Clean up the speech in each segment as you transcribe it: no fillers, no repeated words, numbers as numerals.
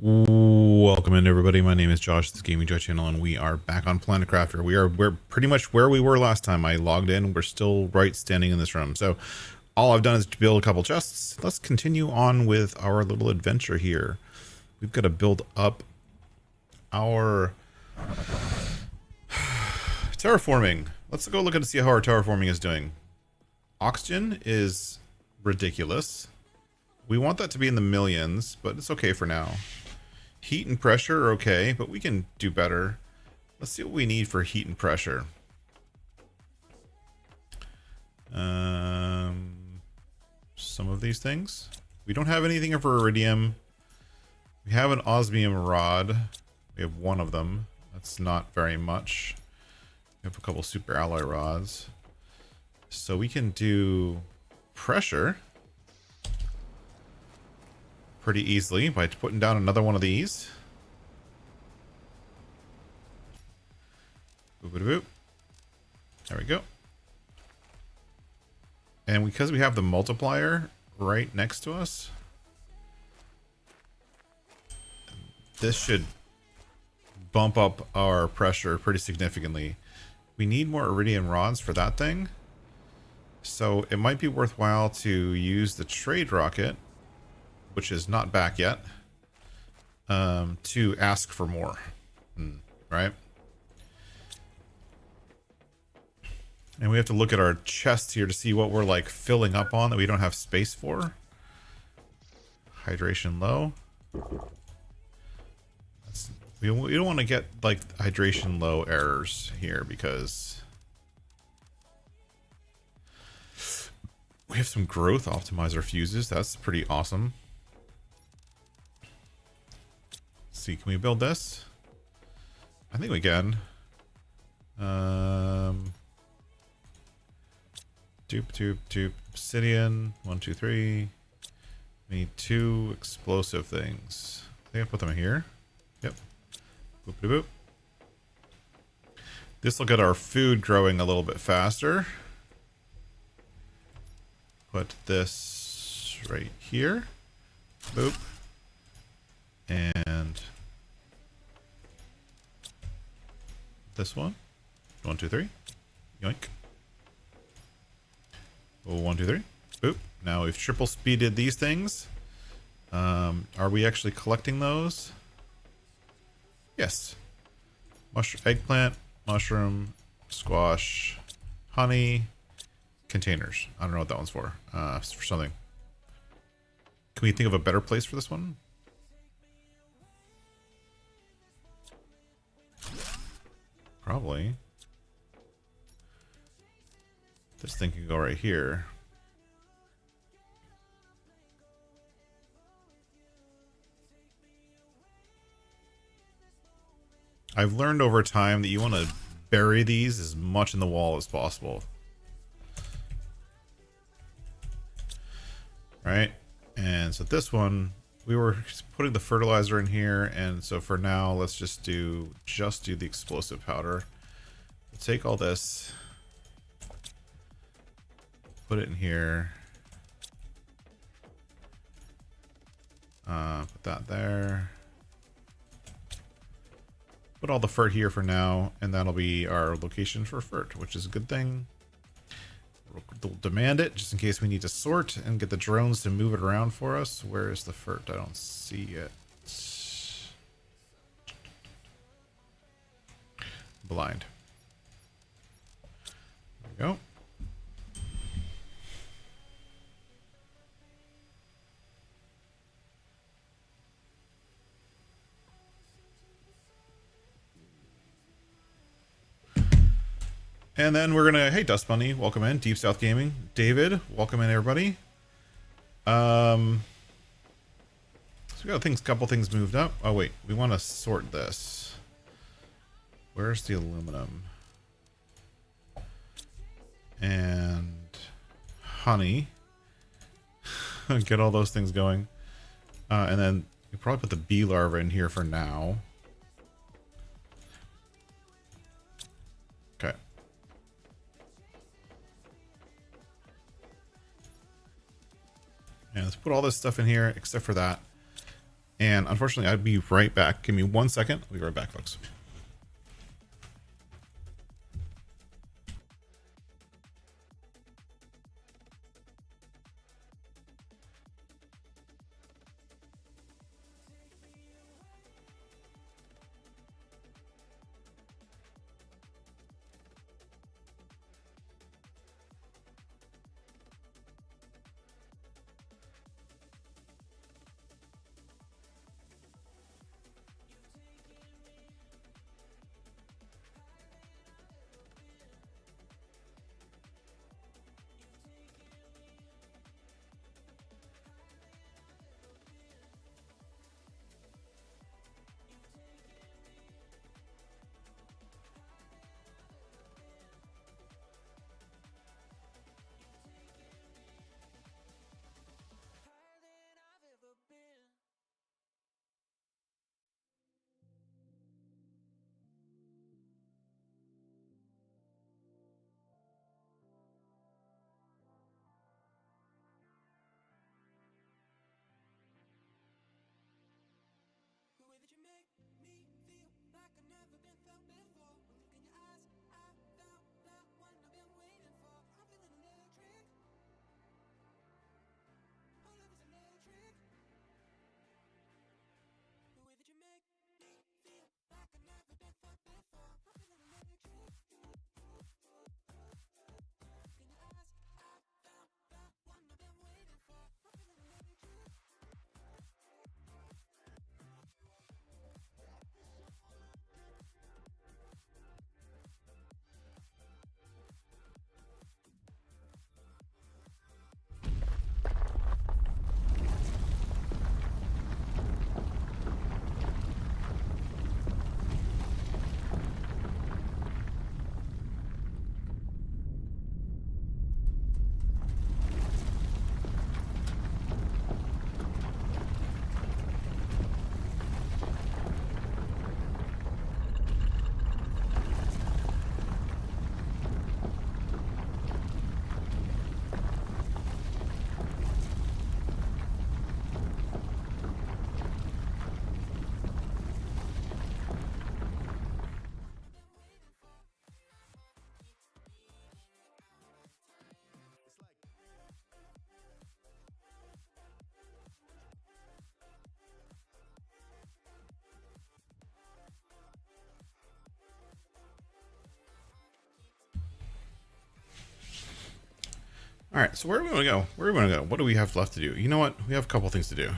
Welcome in everybody. My name is Josh, this is Gaming Joe channel, and we are back on Planet Crafter. We're pretty much where we were last time I logged in. We're still right standing in this room. So all I've done is to build a couple chests. Let's continue on with our little adventure here. We've got to build up our terraforming. Let's go look and see how our terraforming is doing. Oxygen is ridiculous. We want that to be in the millions, but it's okay for now. Heat and pressure are okay, but we can do better. Let's see what we need for heat and pressure. Some of these things. We don't have anything for iridium. We have an osmium rod. We have one of them. That's not very much. We have a couple super alloy rods. So we can do pressure pretty easily by putting down another one of these. Boop, boop, boop. There we go. And because we have the multiplier right next to us, this should bump up our pressure pretty significantly. We need more iridium rods for that thing. So it might be worthwhile to use the trade rocket, which is not back yet, to ask for more, right? And we have to look at our chest here to see what we're like filling up on that we don't have space for. Hydration low. We don't want to get like hydration low errors here because we have some growth optimizer fuses. That's pretty awesome. Let's see, can we build this? I think we can. Doop. Obsidian. 1, 2, 3. We need 2 explosive things. I think I put them here. Yep. Boop de boop. This will get our food growing a little bit faster. Put this right here. Boop. And this one. 1, 2, 3. Yoink. Oh, 1, 2, 3. Boop. Now we've triple speeded these things. Are we actually collecting those? Yes. Eggplant, mushroom, squash, honey, containers. I don't know what that one's for. It's for something. Can we think of a better place for this one? Probably. This thing can go right here. I've learned over time that you want to bury these as much in the wall as possible. Right? And so this one, we were putting the fertilizer in here, and so for now, let's just do the explosive powder. We'll take all this, put it in here, put that there, put all the fert here for now, and that'll be our location for fert, which is a good thing. We'll demand it just in case we need to sort and get the drones to move it around for us. Where is the fert? I don't see it. Blind. There we go. And then we're gonna, hey Dust Bunny, welcome in. Deep South Gaming, David, welcome in everybody. So we got a couple things moved up. Oh wait, we want to sort this. Where's the aluminum? And honey. Get all those things going. And then we probably put the bee larva in here for now. Okay. And let's put all this stuff in here except for that. And unfortunately, I'll be right back. Give me 1 second. I'll be right back, folks. All right, so where do we want to go? Where do we want to go? What do we have left to do? You know what? We have a couple things to do.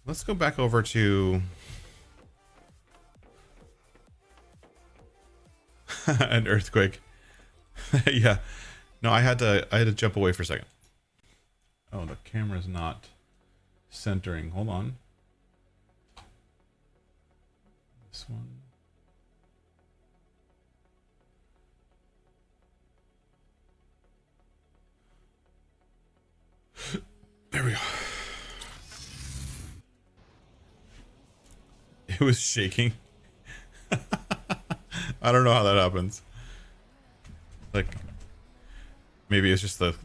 Let's go back over to an earthquake. Yeah. No, I had to jump away for a second. Oh, the camera's not centering. Hold on. This one. There we go. It was shaking. I don't know how that happens. Like, maybe it's just the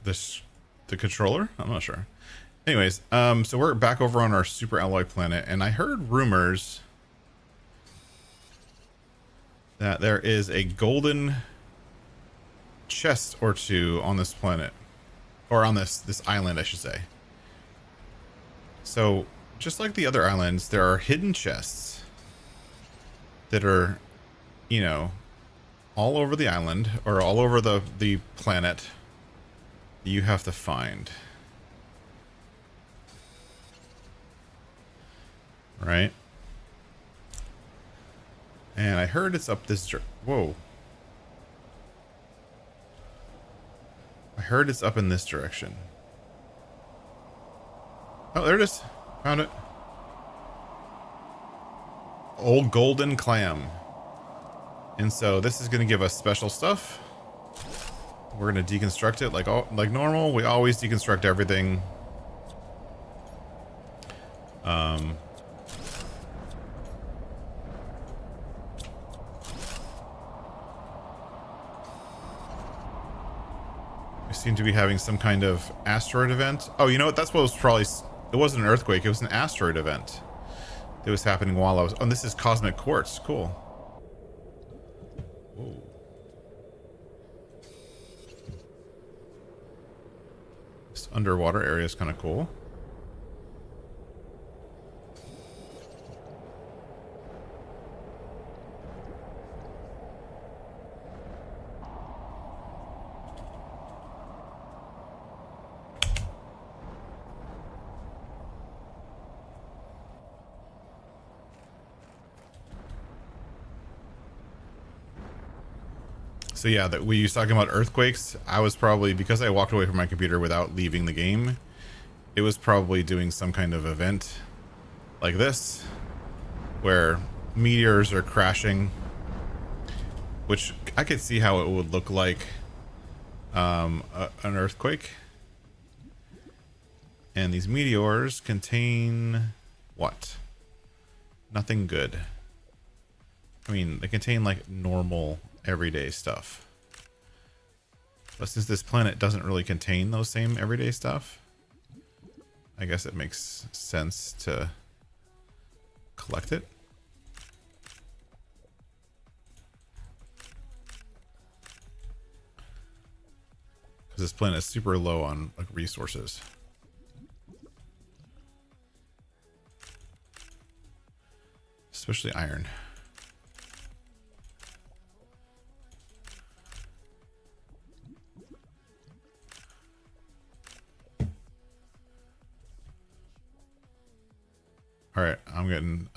controller. I'm not sure. Anyways, so we're back over on our super alloy planet, and I heard rumors that there is a golden chest or two on this planet, or on this island, I should say. So, just like the other islands, there are hidden chests that are, you know, all over the island, or all over the planet, you have to find. Right? And I heard it's up this... Whoa. I heard it's up in this direction. Oh, there it is. Found it. Old golden clam. And so this is going to give us special stuff. We're going to deconstruct it like normal. We always deconstruct everything. We seem to be having some kind of asteroid event. Oh, you know what? That's what was probably It wasn't an earthquake. It was an asteroid event. It was happening while I was... Oh, this is cosmic quartz. Cool. Whoa. This underwater area is kind of cool. So yeah, that we was talking about earthquakes. I was probably, because I walked away from my computer without leaving the game, it was probably doing some kind of event like this, where meteors are crashing, which I could see how it would look like an earthquake. And these meteors contain what? Nothing good. I mean, they contain like normal everyday stuff. But since this planet doesn't really contain those same everyday stuff, I guess it makes sense to collect it. Because this planet is super low on like resources. Especially iron. All right, I'm getting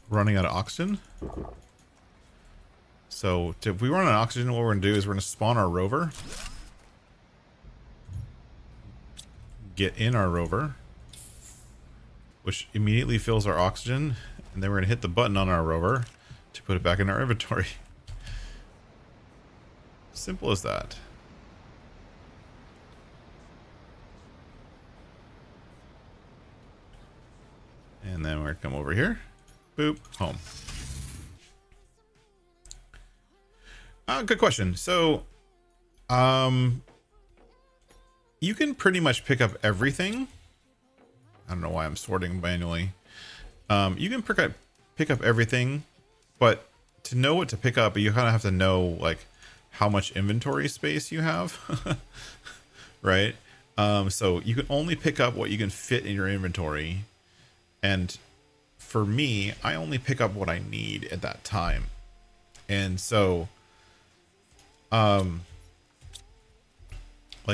running out of oxygen. So if we run out of oxygen, what we're gonna do is we're gonna spawn our rover, get in our rover, which immediately fills our oxygen, and then we're gonna hit the button on our rover to put it back in our inventory. Simple as that. And then we're gonna come over here. Boop, home. Good question. So, you can pretty much pick up everything. I don't know why I'm sorting manually. You can pick up everything, but to know what to pick up, you kind of have to know like how much inventory space you have, right? So you can only pick up what you can fit in your inventory. And for me, I only pick up what I need at that time. And so, like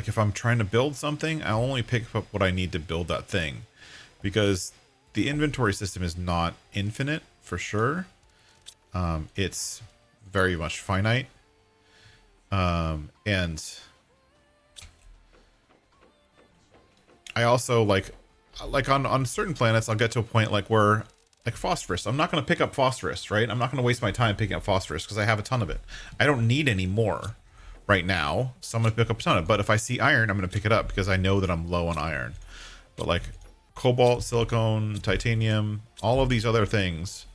if I'm trying to build something, I only pick up what I need to build that thing, because the inventory system is not infinite for sure. It's very much finite. And I also like on certain planets, I'll get to a point like where, like phosphorus, I'm not going to pick up phosphorus, right? I'm not going to waste my time picking up phosphorus because I have a ton of it. I don't need any more right now, so I'm going to pick up a ton of it. But if I see iron, I'm going to pick it up because I know that I'm low on iron. But like cobalt, silicone, titanium, all of these other things,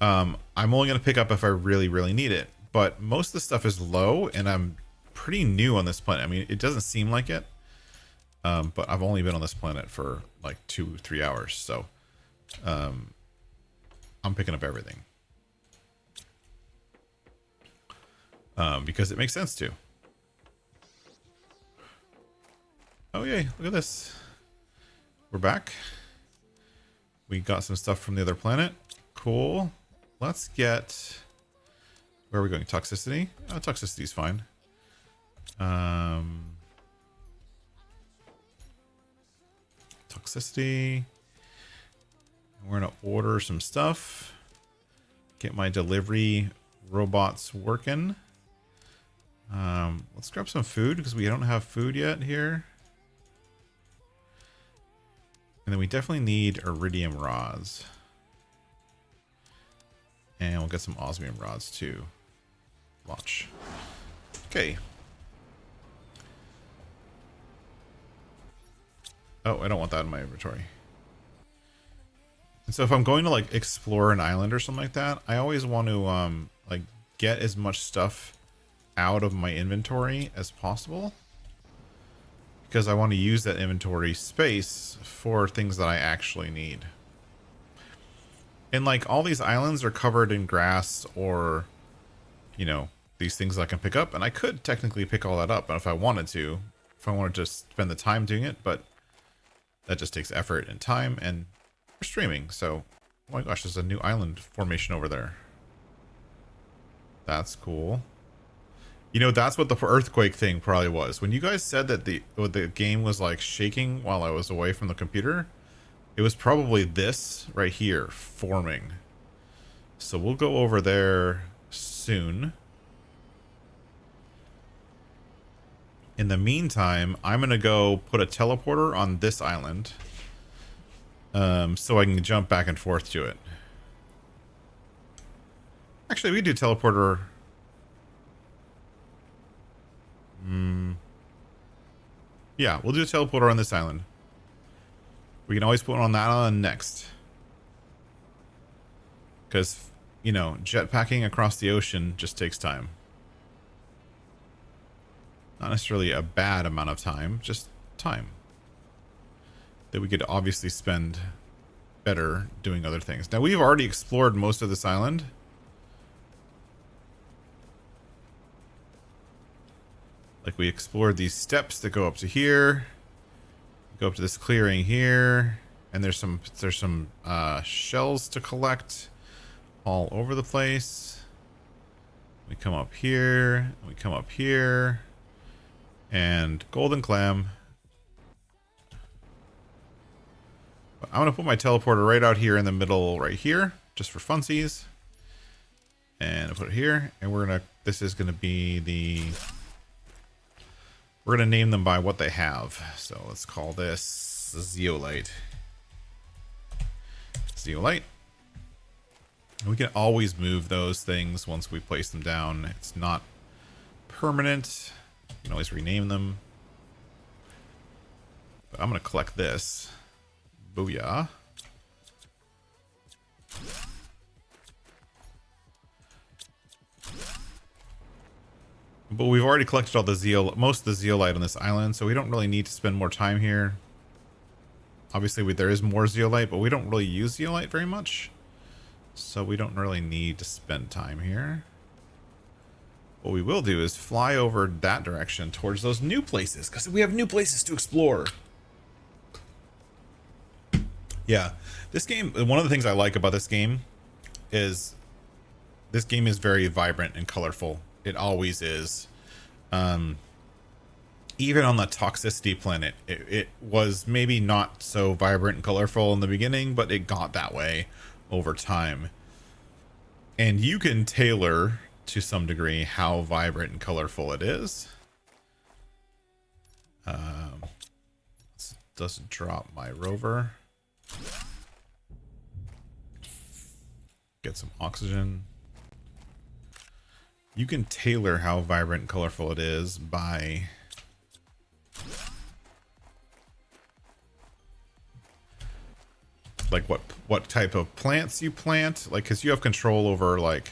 I'm only going to pick up if I really, really need it. But most of the stuff is low, and I'm pretty new on this planet. I mean, it doesn't seem like it. But I've only been on this planet for like 2-3 hours, so I'm picking up everything because it makes sense to. Oh yay, look at this. We're back. We got some stuff from the other planet. Cool. Let's get... Where are we going? Toxicity? Oh, toxicity is fine. Toxicity. We're gonna order some stuff. Get my delivery robots working. Let's grab some food because we don't have food yet here. And then we definitely need iridium rods. And we'll get some osmium rods too. Launch. Okay. Oh, I don't want that in my inventory. And so if I'm going to like explore an island or something like that, I always want to like get as much stuff out of my inventory as possible. because I want to use that inventory space for things that I actually need. And like all these islands are covered in grass or, you know, these things I can pick up, and I could technically pick all that up if I wanted to, if I wanted to spend the time doing it, but that just takes effort and time, and we're streaming, so oh my gosh, there's a new island formation over there. That's cool. You know, that's what the earthquake thing probably was. When you guys said that the game was like shaking while I was away from the computer, it was probably this right here forming. So we'll go over there soon. In the meantime, I'm going to go put a teleporter on this island. So I can jump back and forth to it. Actually, we do teleporter. Yeah, we'll do a teleporter on this island. We can always put one on that island next. Because, you know, jetpacking across the ocean just takes time. Not necessarily a bad amount of time, just time. That we could obviously spend better doing other things. Now, we've already explored most of this island. Like, we explored these steps that go up to here. Go up to this clearing here. And there's some shells to collect all over the place. We come up here. We come up here. And golden clam. I'm going to put my teleporter right out here in the middle right here. Just for funsies. And I'll put it here. And we're going to... This is going to be the... We're going to name them by what they have. So let's call this zeolite. Zeolite. We can always move those things once we place them down. It's not permanent. You can always rename them. But I'm going to collect this. Booyah. But we've already collected all the most of the zeolite on this island, so we don't really need to spend more time here. Obviously, there is more zeolite, but we don't really use zeolite very much. So we don't really need to spend time here. What we will do is fly over that direction towards those new places, because we have new places to explore. Yeah, this game, one of the things I like about this game is this game is very vibrant and colorful. It always is. Even on the toxicity planet, it was maybe not so vibrant and colorful in the beginning, but it got that way over time. And you can tailor to some degree how vibrant and colorful it is. Doesn't drop my rover. Get some oxygen. You can tailor how vibrant and colorful it is by like what type of plants you plant, like, because you have control over, like,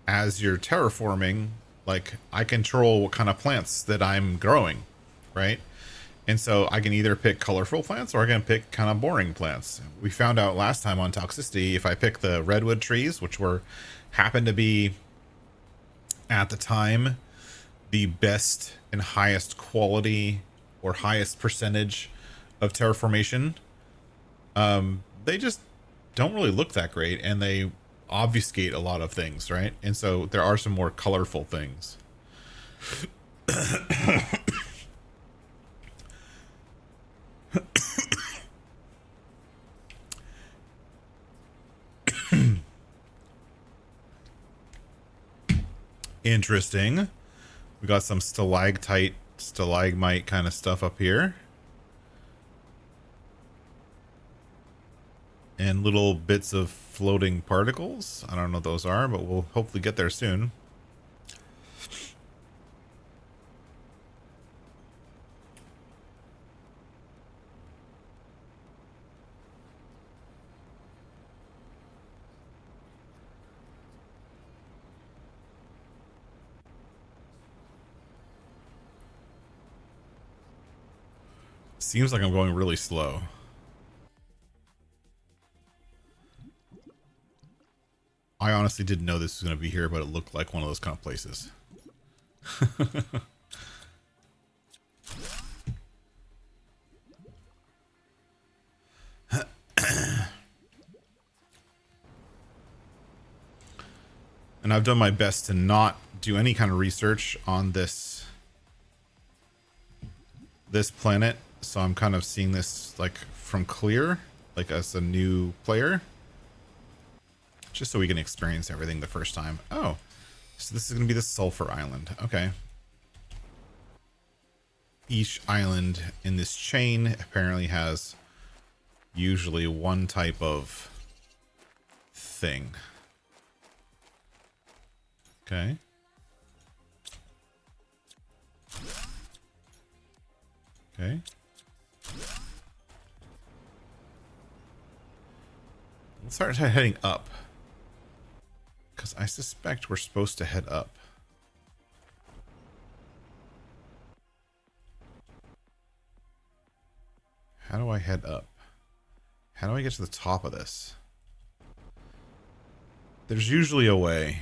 as you're terraforming, like, I control what kind of plants that I'm growing, right? And so I can either pick colorful plants or I can pick kind of boring plants. We found out last time on toxicity, if I pick the redwood trees, which happened to be at the time the best and highest quality or highest percentage of terraformation, they just don't really look that great, and they obfuscate a lot of things, right? And so there are some more colorful things. Interesting. We got some stalagmite kind of stuff up here. And little bits of floating particles. I don't know what those are, but we'll hopefully get there soon. Seems like I'm going really slow. I honestly didn't know this was going to be here, but it looked like one of those kind of places. And I've done my best to not do any kind of research on this planet, so I'm kind of seeing this like from clear, like as a new player, just so we can experience everything the first time. Oh, so this is going to be the Sulfur Island. Okay. Each island in this chain apparently has usually one type of thing. Okay. Okay. Let's start heading up, because I suspect we're supposed to head up. How do I head up? How do I get to the top of this? There's usually a way.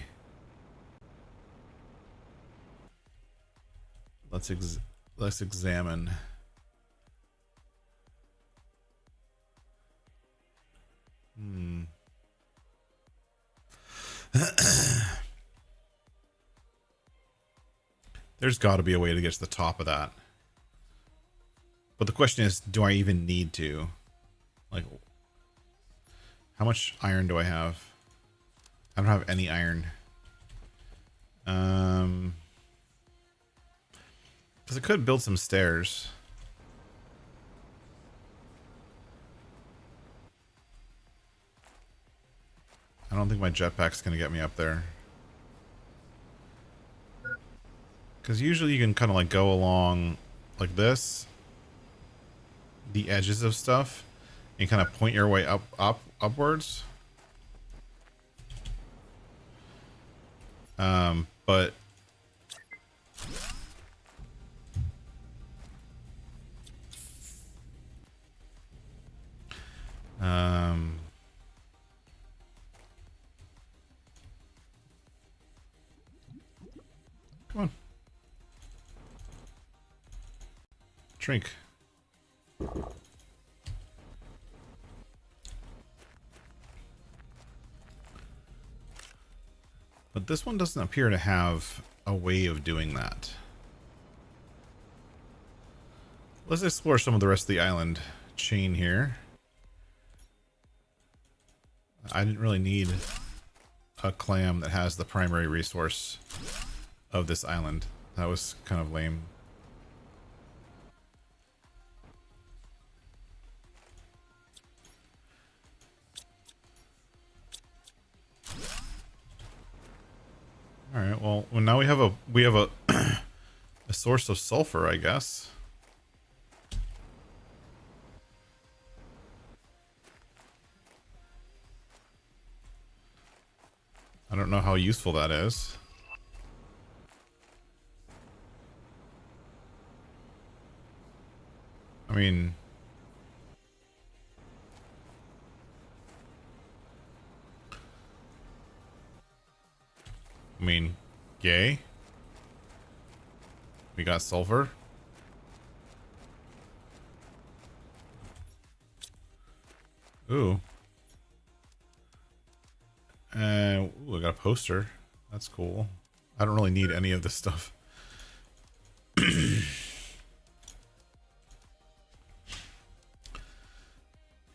Let's examine. There's got to be a way to get to the top of that. But the question is, do I even need to? Like, how much iron do I have? I don't have any iron. Because I could build some stairs. I don't think my jetpack's going to get me up there. Because usually you can kind of like go along like this, the edges of stuff, and kind of point your way upwards. But come on. Drink. But this one doesn't appear to have a way of doing that. Let's explore some of the rest of the island chain here. I didn't really need a clam that has the primary resource of this island. That was kind of lame. All right. Well, now we have a a source of sulfur, I guess. I don't know how useful that is. I mean, yay. We got sulfur. Ooh. Ooh, I got a poster. That's cool. I don't really need any of this stuff.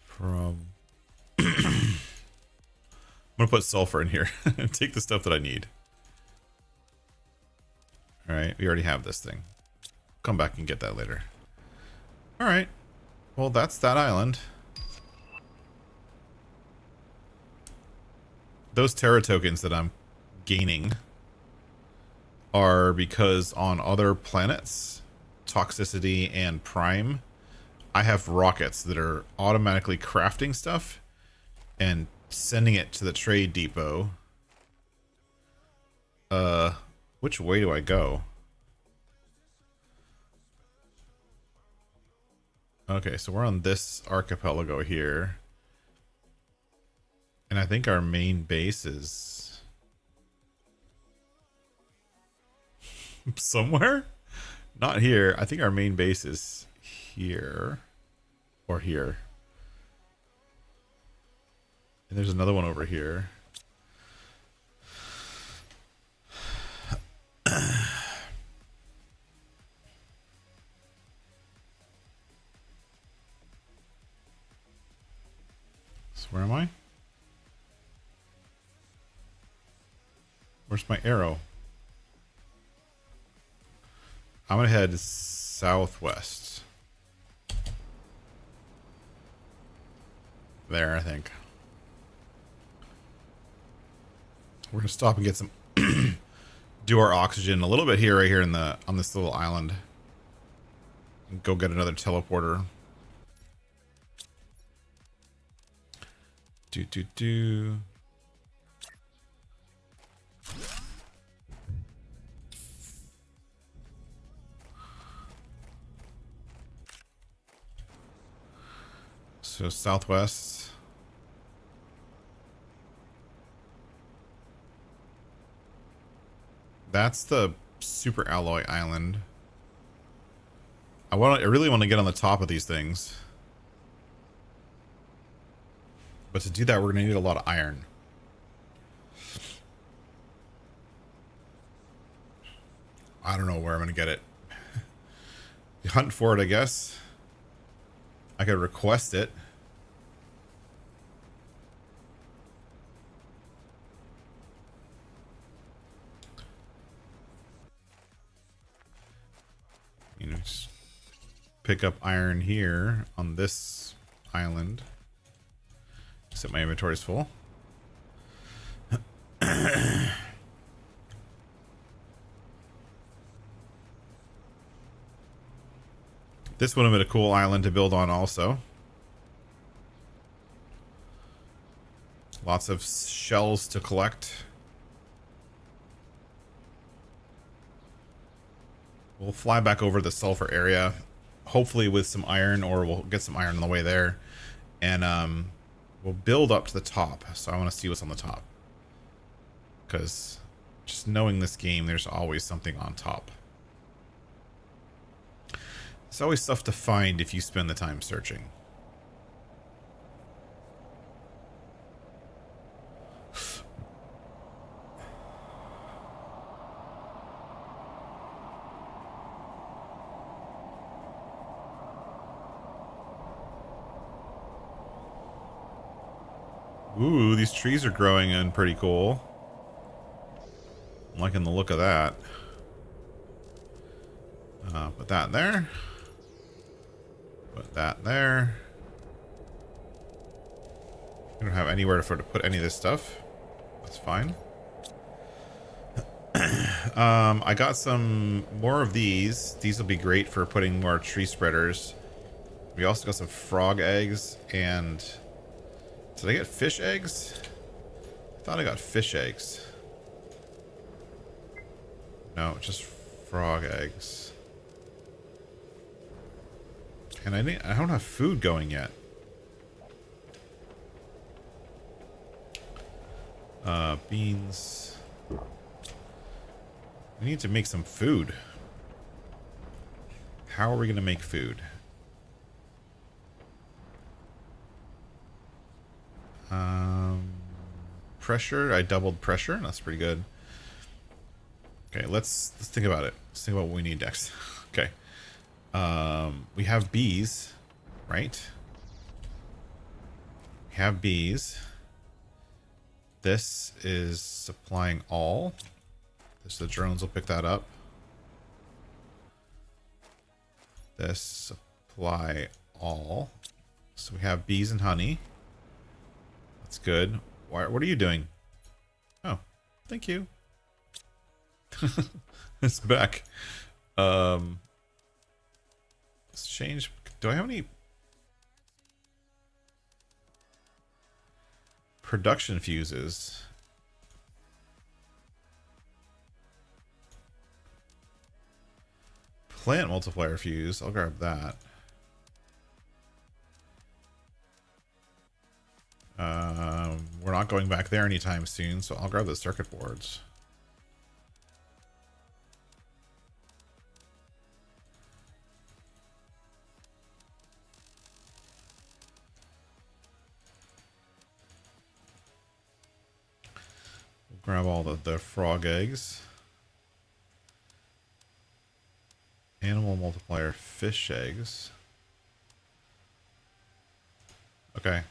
From I'm gonna put sulfur in here and take the stuff that I need. Alright, we already have this thing. Come back and get that later. Alright. Well, that's that island. Those Terra tokens that I'm gaining are because on other planets, Toxicity and Prime, I have rockets that are automatically crafting stuff and sending it to the trade depot. Which way do I go? Okay, so we're on this archipelago here. And I think our main base is somewhere? Not here. I think our main base is here. Or here. And there's another one over here. So where am I? Where's my arrow? I'm gonna head southwest. There, I think. We're gonna stop and get some do our oxygen a little bit here, right here in the on this little island. And go get another teleporter. Do. So southwest. That's the super alloy island. I really want to get on the top of these things. But to do that, we're going to need a lot of iron. I don't know where I'm going to get it. Hunt for it, I guess. I could request it. You know, just pick up iron here on this island. Except my inventory is full. This would have been a cool island to build on also. Lots of shells to collect. We'll fly back over the sulfur area, hopefully with some iron, or we'll get some iron on the way there. And we'll build up to the top. So I want to see what's on the top. Because just knowing this game, there's always something on top. There's always stuff to find if you spend the time searching. Ooh, these trees are growing in pretty cool. I'm liking the look of that. Put that there. Put that there. We don't have anywhere to put any of this stuff. That's fine. I got some more of these. These will be great for putting more tree spreaders. We also got some frog eggs and... Did I get fish eggs? I thought I got fish eggs. No, just frog eggs. And I don't have food going yet. Beans. We need to make some food. How are we going to make food? Pressure. I doubled pressure. That's pretty good. Okay, let's think about it. Let's think about what we need next. Okay. We have bees, right? We have bees. This is supplying all. This, the drones will pick that up. This supply all. So we have bees and honey. That's good. What are you doing? Oh, thank you. It's back. Let's change. Do I have any production fuses? Plant multiplier fuse. I'll grab that. We're not going back there anytime soon, so I'll grab the circuit boards. We'll grab all the frog eggs. Animal multiplier fish eggs. Okay.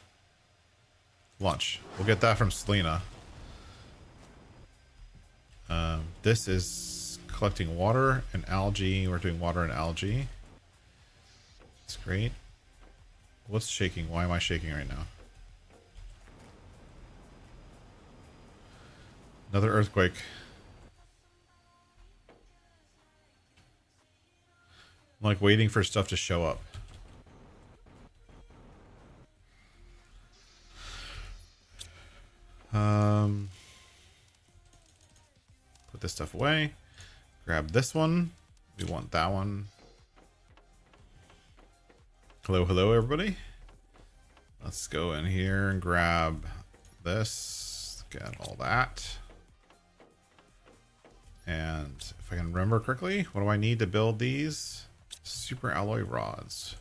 Lunch. We'll get that from Selena. This is collecting water and algae. We're doing water and algae. That's great. What's shaking? Why am I shaking right now? Another earthquake. I'm like waiting for stuff to show up. Put this stuff away. Grab this one. We want that one. Hello, hello, everybody. Let's go in here and grab this. Get all that. And if I can remember correctly, what do I need to build these? Super alloy rods,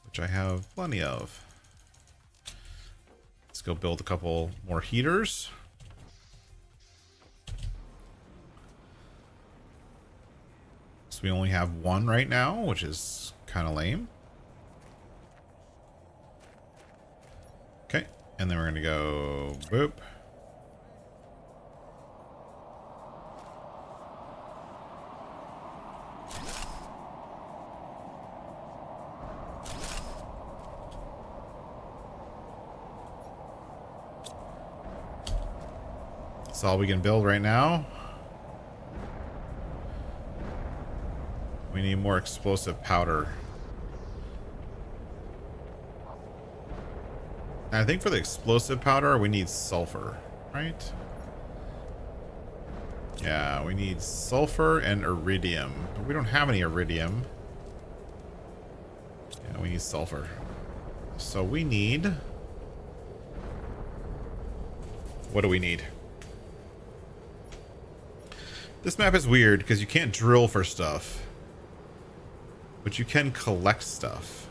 which I have plenty of. Let's go build a couple more heaters. So we only have one right now, which is kind of lame. Okay, and then we're gonna go boop. That's all we can build right now. We need more explosive powder. And I think for the explosive powder, we need sulfur, right? Yeah, we need sulfur and iridium. But we don't have any iridium. Yeah, we need sulfur. So we need... What do we need? This map is weird because you can't drill for stuff. But you can collect stuff.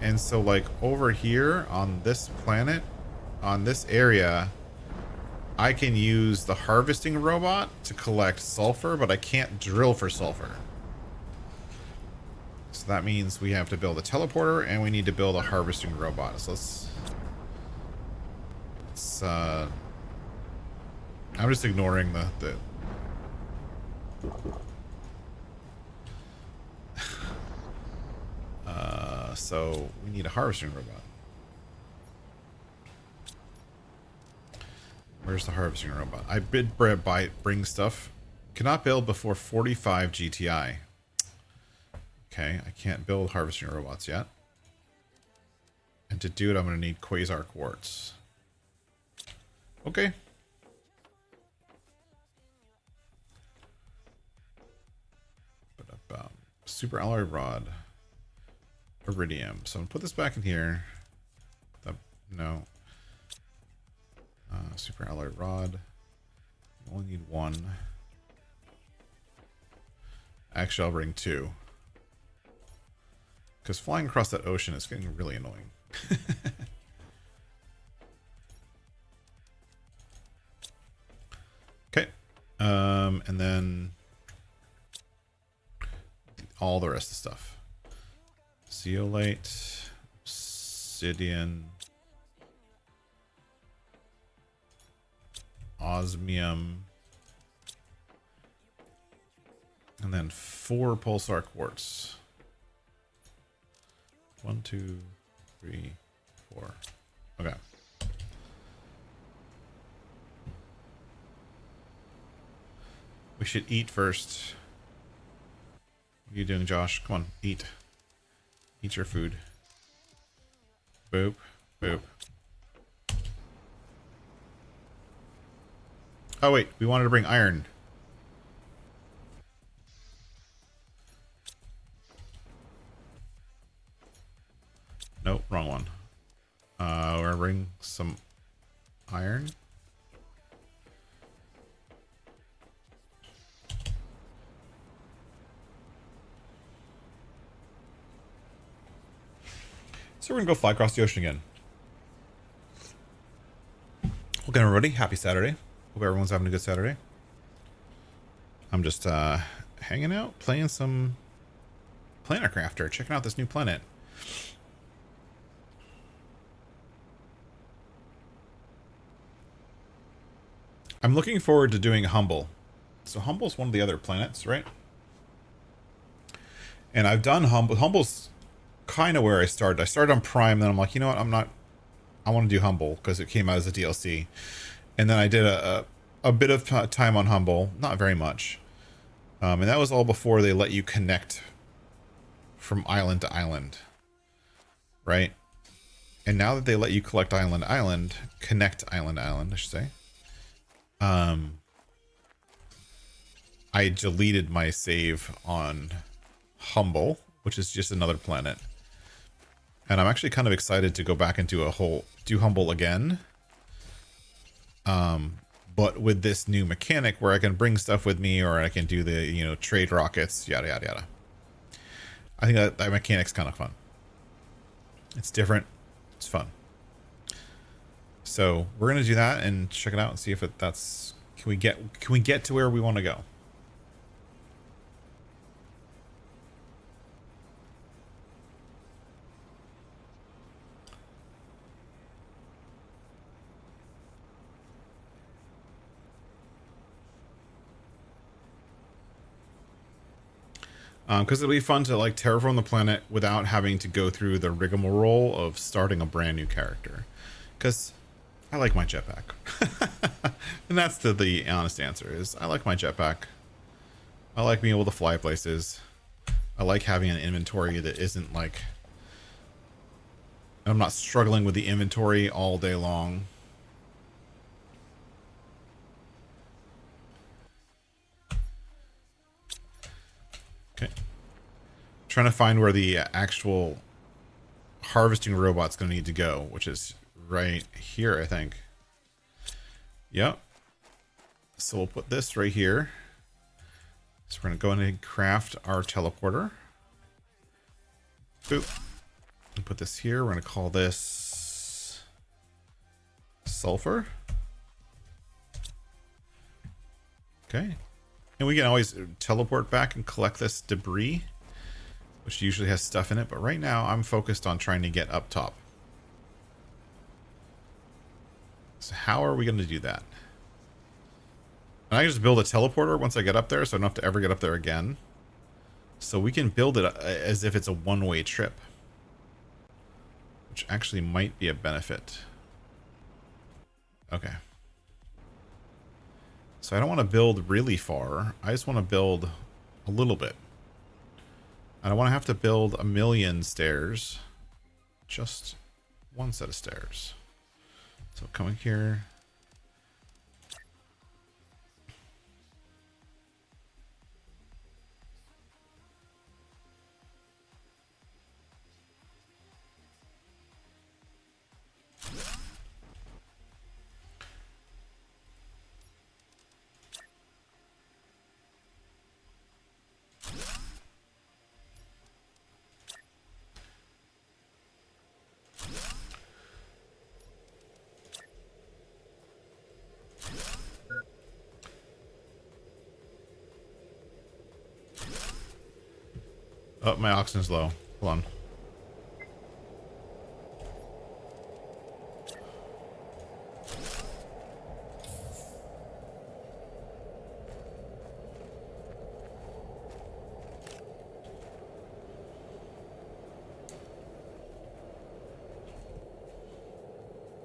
And so like over here on this planet, on this area, I can use the harvesting robot to collect sulfur, but I can't drill for sulfur. So that means we have to build a teleporter and we need to build a harvesting robot. So let's I'm just ignoring the so we need a harvesting robot. Where's the harvesting robot? I bid bring stuff. Cannot build before 45 GTI. Okay, I can't build harvesting robots yet. And to do it, I'm going to need quasar quartz. Okay. But super alloy rod. Iridium. So I'm going to put this back in here. No. Super alloy rod. You only need one. Actually, I'll bring two. Because flying across that ocean is getting really annoying. Okay. And then all the rest of the stuff. Zeolite, obsidian, osmium, and then 4 pulsar quartz. 1, 2, 3, 4. Okay. We should eat first. What are you doing, Josh? Come on, eat. Eat your food. Boop, boop. Oh wait, we wanted to bring iron. wrong one. We're gonna bring some iron. So we're gonna go fly across the ocean again. Welcome everybody, happy Saturday. Hope everyone's having a good Saturday. I'm just hanging out, playing some Planet Crafter, checking out this new planet. I'm looking forward to doing Humble. So Humble's one of the other planets, right? And I've done Humble. Humble's kind of where I started. I started on Prime, then I'm like, you know what, I want to do Humble because it came out as a DLC. And then I did a bit of time on Humble, not very much. And that was all before they let you connect from island to island, right? And now that they let you collect island to island, connect island to island, I should say. I deleted my save on Humble, which is just another planet. And I'm actually kind of excited to go back and do Humble again. But with this new mechanic where I can bring stuff with me, or I can do the, trade rockets, yada, yada, yada. I think that mechanic's kind of fun. It's different. It's fun. So we're going to do that and check it out and see if can we get to where we want to go? Because it'll be fun to like terraform the planet without having to go through the rigmarole of starting a brand new character. Because I like my jetpack. And that's the honest answer is I like my jetpack. I like being able to fly places. I like having an inventory that isn't like... I'm not struggling with the inventory all day long. Okay. Trying to find where the actual harvesting robot's going to need to go, which is right here, I think. Yep. So we'll put this right here. So we're going to go in and craft our teleporter. Boop. And put this here. We're going to call this sulfur. Okay. And we can always teleport back and collect this debris, which usually has stuff in it. But right now I'm focused on trying to get up top. So how are we going to do that? And I can just build a teleporter once I get up there, so I don't have to ever get up there again. So we can build it as if it's a one-way trip, which actually might be a benefit. Okay. So I don't want to build really far. I just want to build a little bit. I don't want to have to build a million stairs. Just one set of stairs. So coming here. Oh, my oxygen's low. Hold on.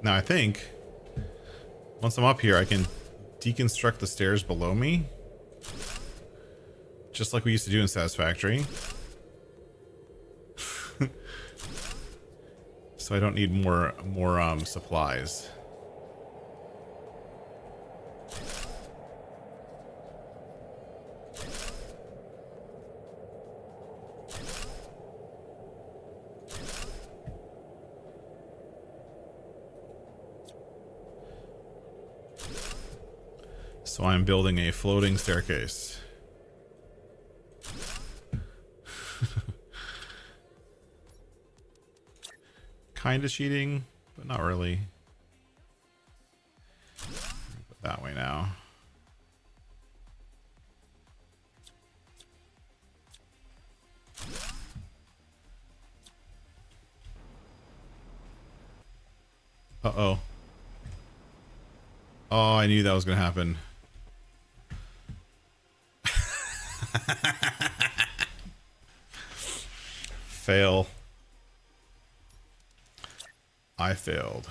Now I think once I'm up here, I can deconstruct the stairs below me, just like we used to do in Satisfactory. So I don't need more supplies. So I'm building a floating staircase. Kind of cheating, but not really. Put that way now. Uh-oh. Oh, I knew that was going to happen. Fail. I failed.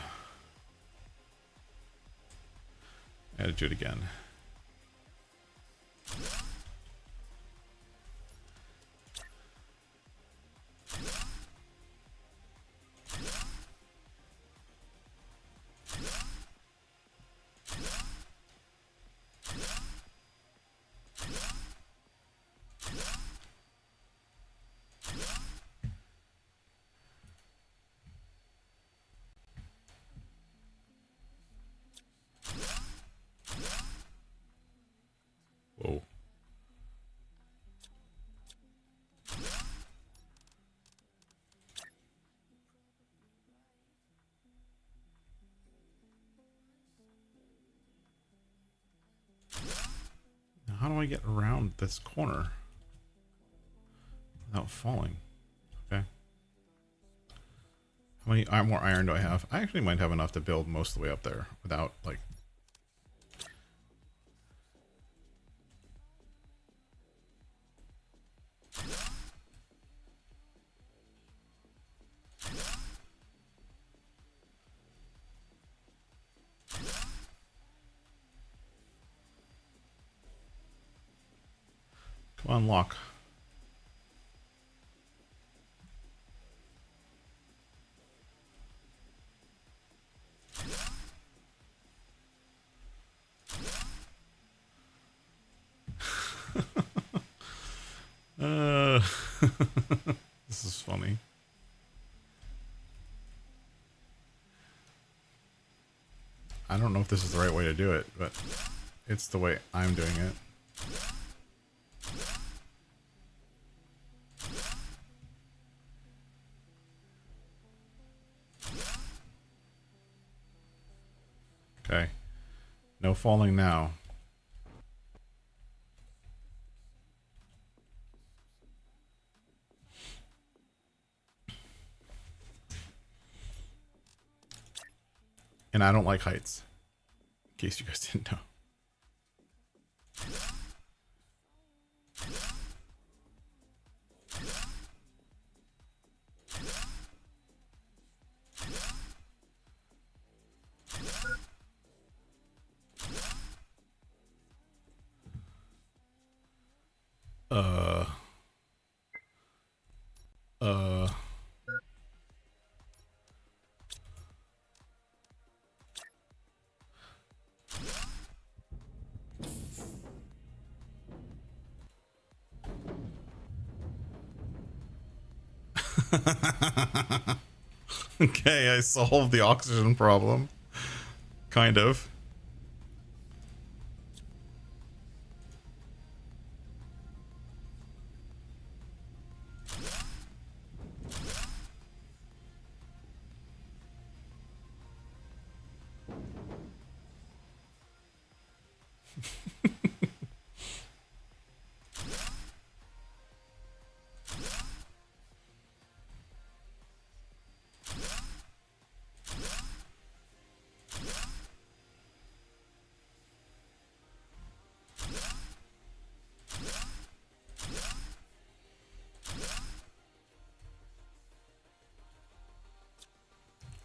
I had to do it again. Whoa. Now how do I get around this corner without falling? Okay. How many more iron do I have? I actually might have enough to build most of the way up there without, like... Come on, lock. This is funny. I don't know if this is the right way to do it, but it's the way I'm doing it. Okay. No falling now. And I don't like heights. In case you guys didn't know. Okay, I solved the oxygen problem. Kind of.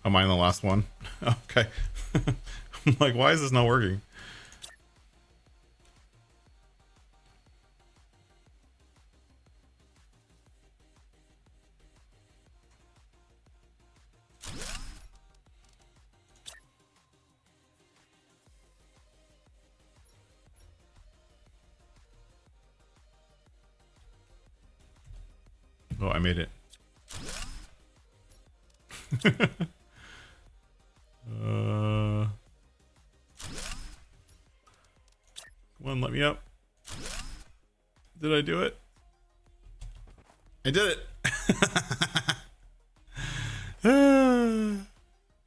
Am I in the last one? Okay. I'm like, why is this not working? Oh, I made it. One, let me up. Did I do it? I did it.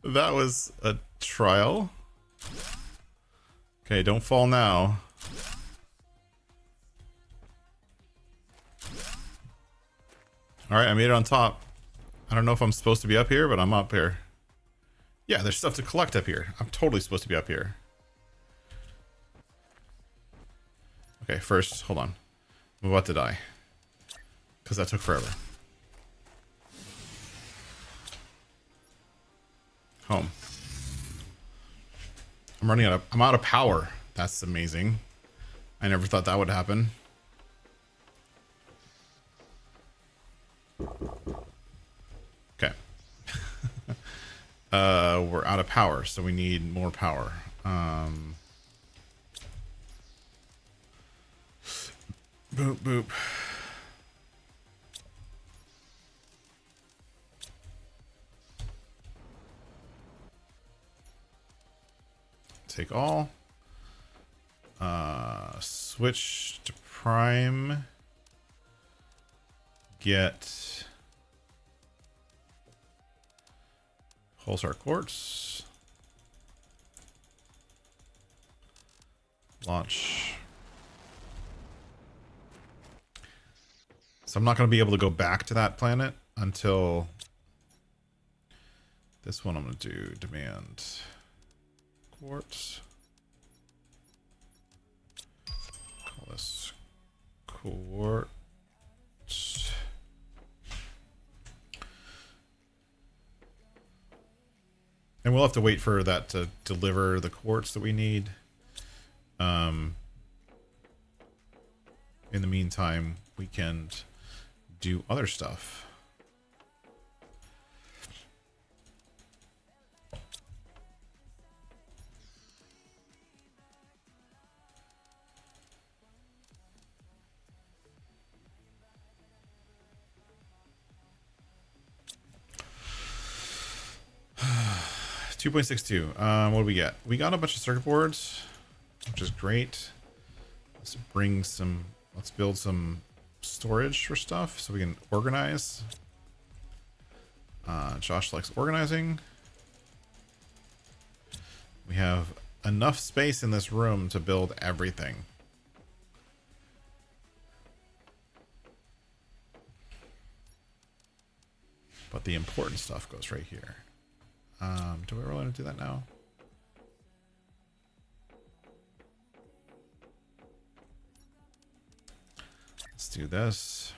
That was a trial. Okay, don't fall now. Alright, I made it on top. I don't know if I'm supposed to be up here, but I'm up here. Yeah, there's stuff to collect up here. I'm totally supposed to be up here. Okay, first, hold on. I'm about to die. Because that took forever. Home. I'm out of power. That's amazing. I never thought that would happen. Okay. We're out of power, so we need more power. Boop, boop. Take all. Switch to prime. Get pulsar quartz. Launch. So I'm not going to be able to go back to that planet until this one. I'm going to do demand quartz. Call this quartz. And we'll have to wait for that to deliver the quartz that we need. In the meantime, we can do other stuff. $2.62. What do we get? We got a bunch of circuit boards, which is great. Let's bring some. Let's build some storage for stuff so we can organize. Josh likes organizing. We have enough space in this room to build everything. But the important stuff goes right here. Do we really want to do that now? Let's do this.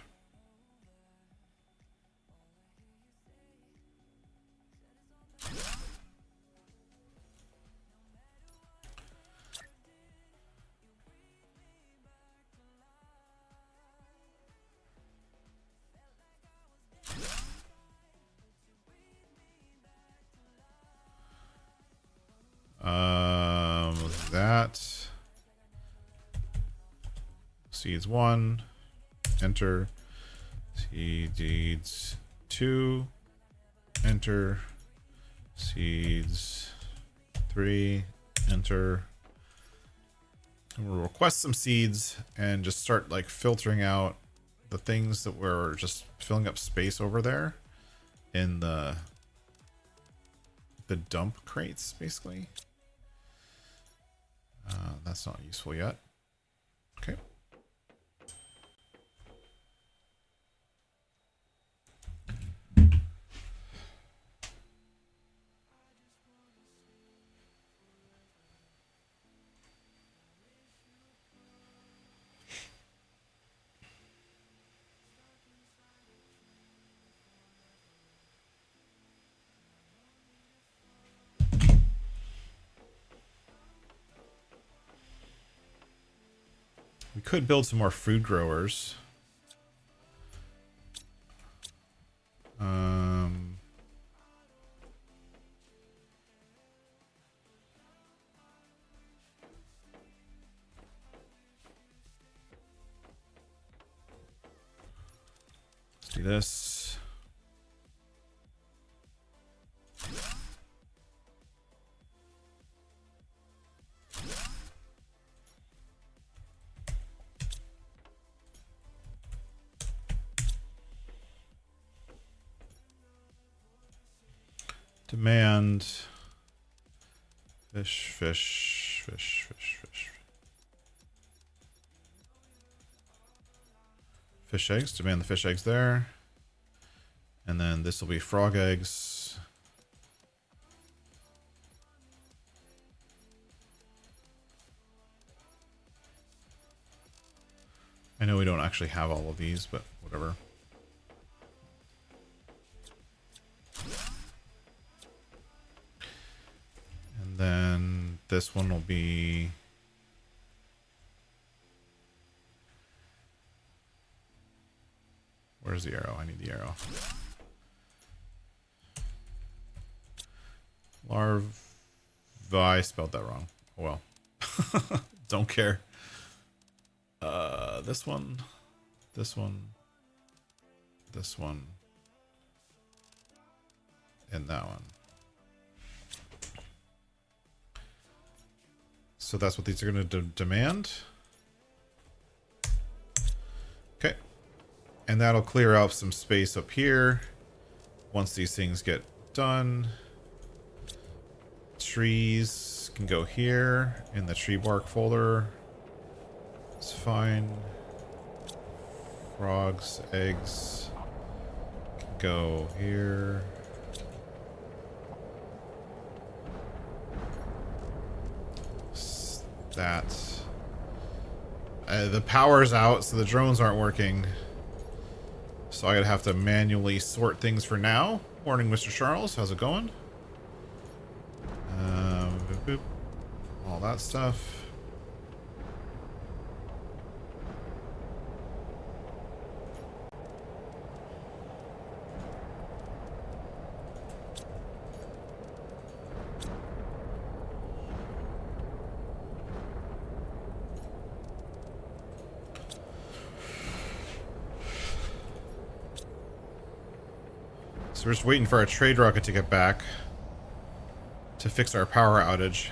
That seeds 1, enter. Seeds 2, enter. Seeds 3, enter. And we'll request some seeds and just start like filtering out the things that were just filling up space over there in the dump crates, basically. That's not useful yet. Okay. We could build some more food growers. Let's do this. Demand. Fish, fish, fish, fish, fish. Fish eggs. Demand the fish eggs there. And then this will be frog eggs. I know we don't actually have all of these, but whatever. And then this one will be... Where's the arrow? I need the arrow. I spelled that wrong. Oh well. Don't care. This one, this one, this one, and that one. So that's what these are going to demand. Okay. And that'll clear out some space up here once these things get done. Trees can go here in the tree bark folder. It's fine. Frogs, eggs can go here. That. The power's out, so the drones aren't working. So I'm gonna have to manually sort things for now. Morning, Mr. Charles. How's it going? Boop, boop. All that stuff. So we're just waiting for our trade rocket to get back to fix our power outage.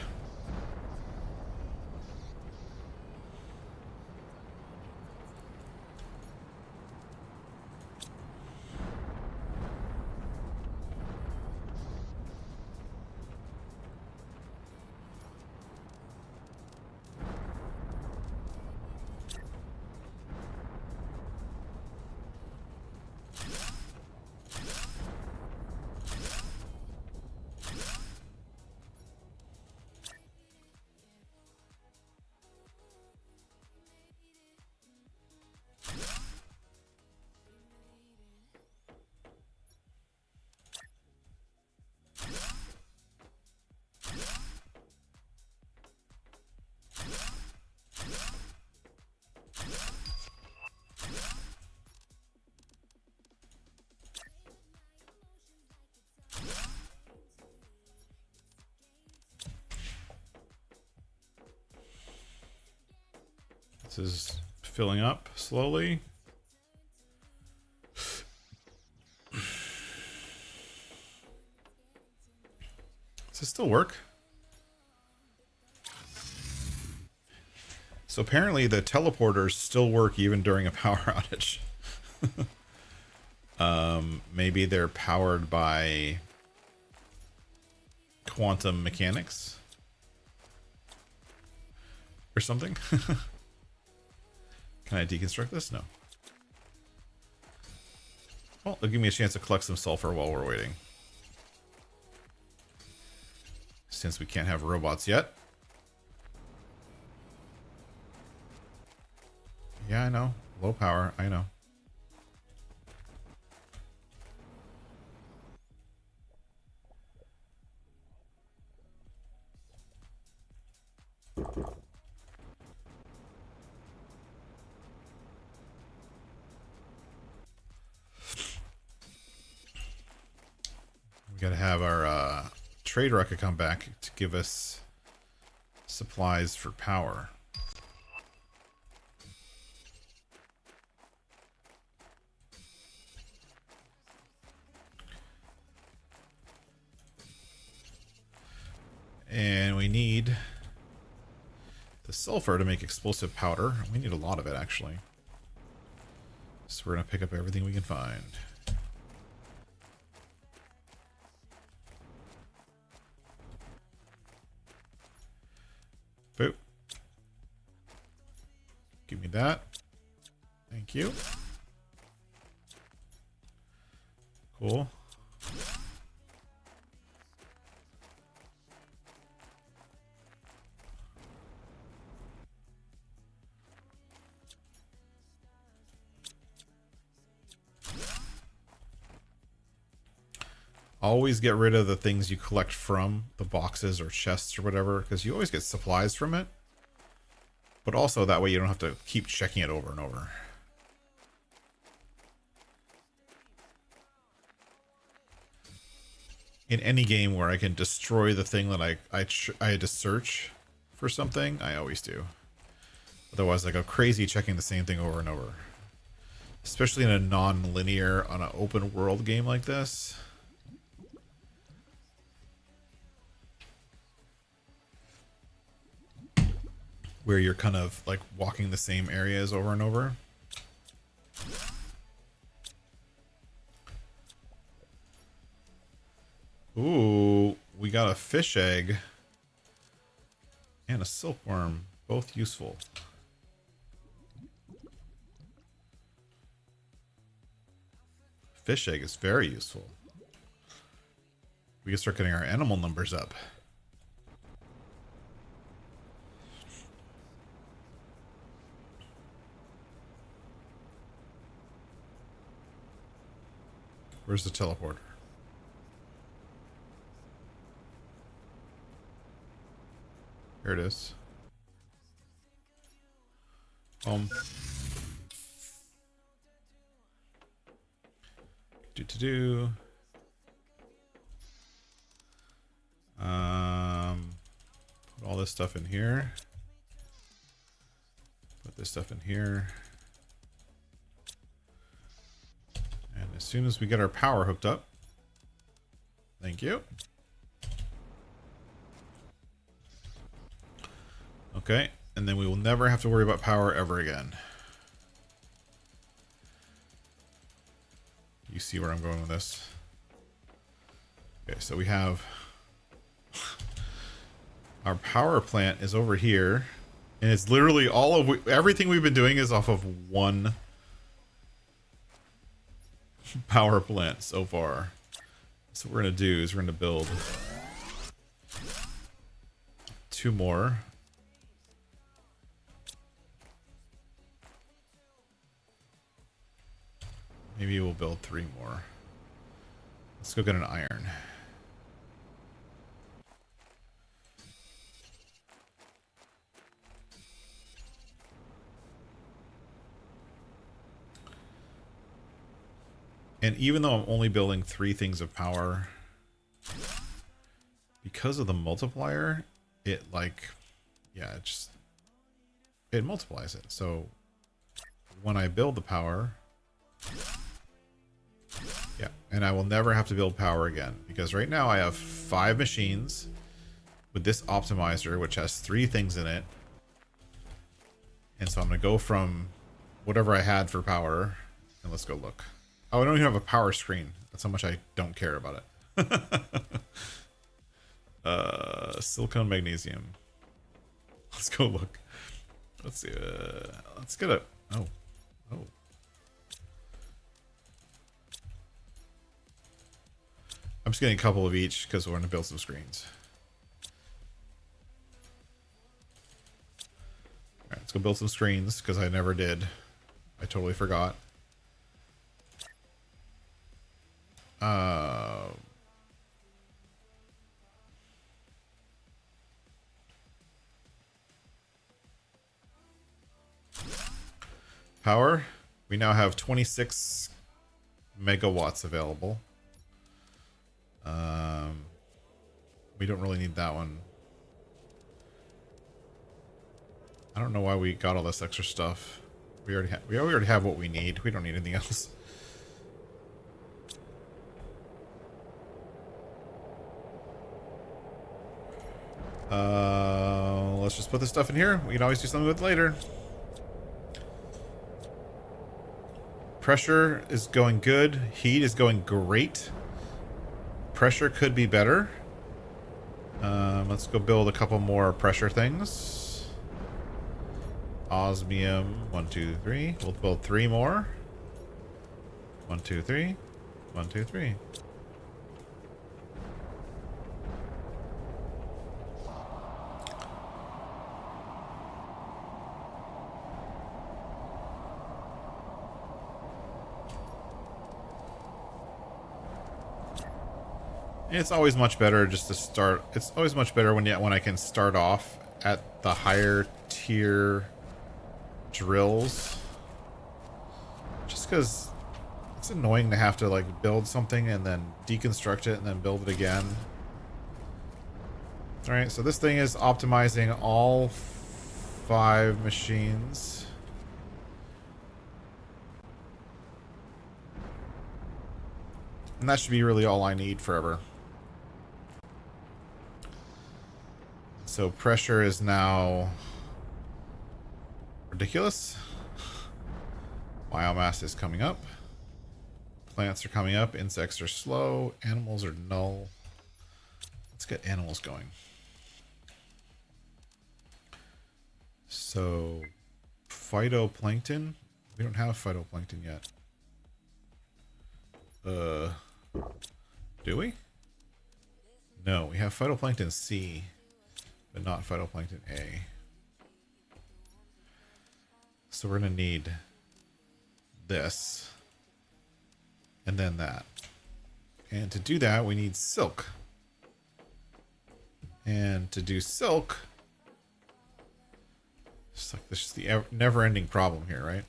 This is filling up slowly. Does this still work? So apparently the teleporters still work even during a power outage. Maybe they're powered by quantum mechanics or something. Can I deconstruct this? No. Well, it'll give me a chance to collect some sulfur while we're waiting. Since we can't have robots yet. Yeah, I know. Low power, I know. We gotta have our trade rocket come back to give us supplies for power. And we need the sulfur to make explosive powder. We need a lot of it, actually. So we're going to pick up everything we can find. Boop. Give me that. Thank you. Cool. Always get rid of the things you collect from the boxes or chests or whatever, because you always get supplies from it. But also that way you don't have to keep checking it over and over. In any game where I can destroy the thing that I had to search for something, I always do. Otherwise I go crazy checking the same thing over and over. Especially in a non-linear, on an open world game like this. Where you're kind of like walking the same areas over and over. Ooh, we got a fish egg and a silkworm, both useful. Fish egg is very useful. We can start getting our animal numbers up. Where's the teleporter? Here it is. Do. Put all this stuff in here. Put this stuff in here. And as soon as we get our power hooked up, thank you. Okay, and then we will never have to worry about power ever again. You see where I'm going with this? Okay, so we have our power plant is over here, and it's literally all of everything we've been doing is off of one power plant so far. So what we're gonna do is we're gonna build 2 more. Maybe we'll build 3 more. Let's go get an iron. And even though I'm only building 3 things of power, because of the multiplier, it like, yeah, it multiplies it. So when I build the power, yeah, and I will never have to build power again, because right now I have 5 machines with this optimizer, which has 3 things in it. And so I'm going to go from whatever I had for power, and let's go look. Oh, I don't even have a power screen. That's how much I don't care about it. Silicone magnesium. Let's go look. Let's see. Let's get a... Oh. I'm just getting a couple of each because we're going to build some screens. Alright, let's go build some screens because I never did. I totally forgot. Power. We now have 26 megawatts available. We don't really need that one. I don't know why we got all this extra stuff. We already have what we need. We don't need anything else. Let's just put this stuff in here. We can always do something with it later. Pressure is going good. Heat is going great. Pressure could be better. Let's go build a couple more pressure things. Osmium. 1, 2, 3. We'll build 3 more. 1, 2, 3. 1, 2, 3. It's always much better just to start. It's always much better when I can start off at the higher tier drills. Just because it's annoying to have to like build something and then deconstruct it and then build it again. Alright, so this thing is optimizing all 5 machines. And that should be really all I need forever. So pressure is now ridiculous. Biomass is coming up. Plants are coming up. Insects are slow. Animals are null. Let's get animals going. So phytoplankton. We don't have phytoplankton yet. Do we? No, we have phytoplankton C, but not phytoplankton A. So we're gonna need this and then that. And to do that, we need silk. And to do silk, it's like this is the never-ending problem here, right?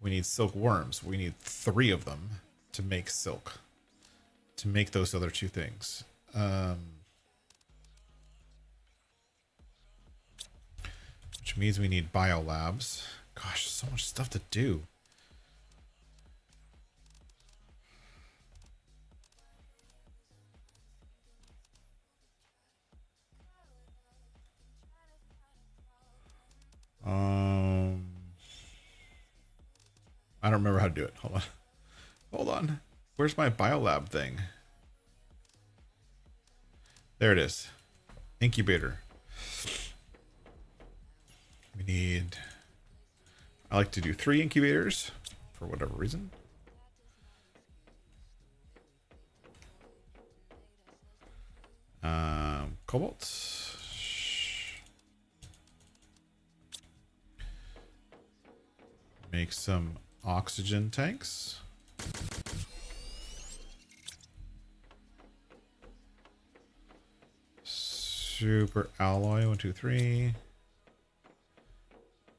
We need silk worms. We need 3 of them to make silk, to make those other 2 things. Which means we need biolabs. Gosh, so much stuff to do. I don't remember how to do it. Hold on. Hold on. Where's my biolab thing? There it is. Incubator. We need... I like to do 3 incubators for whatever reason. Cobalt. Make some oxygen tanks. Super alloy, 1, 2, 3.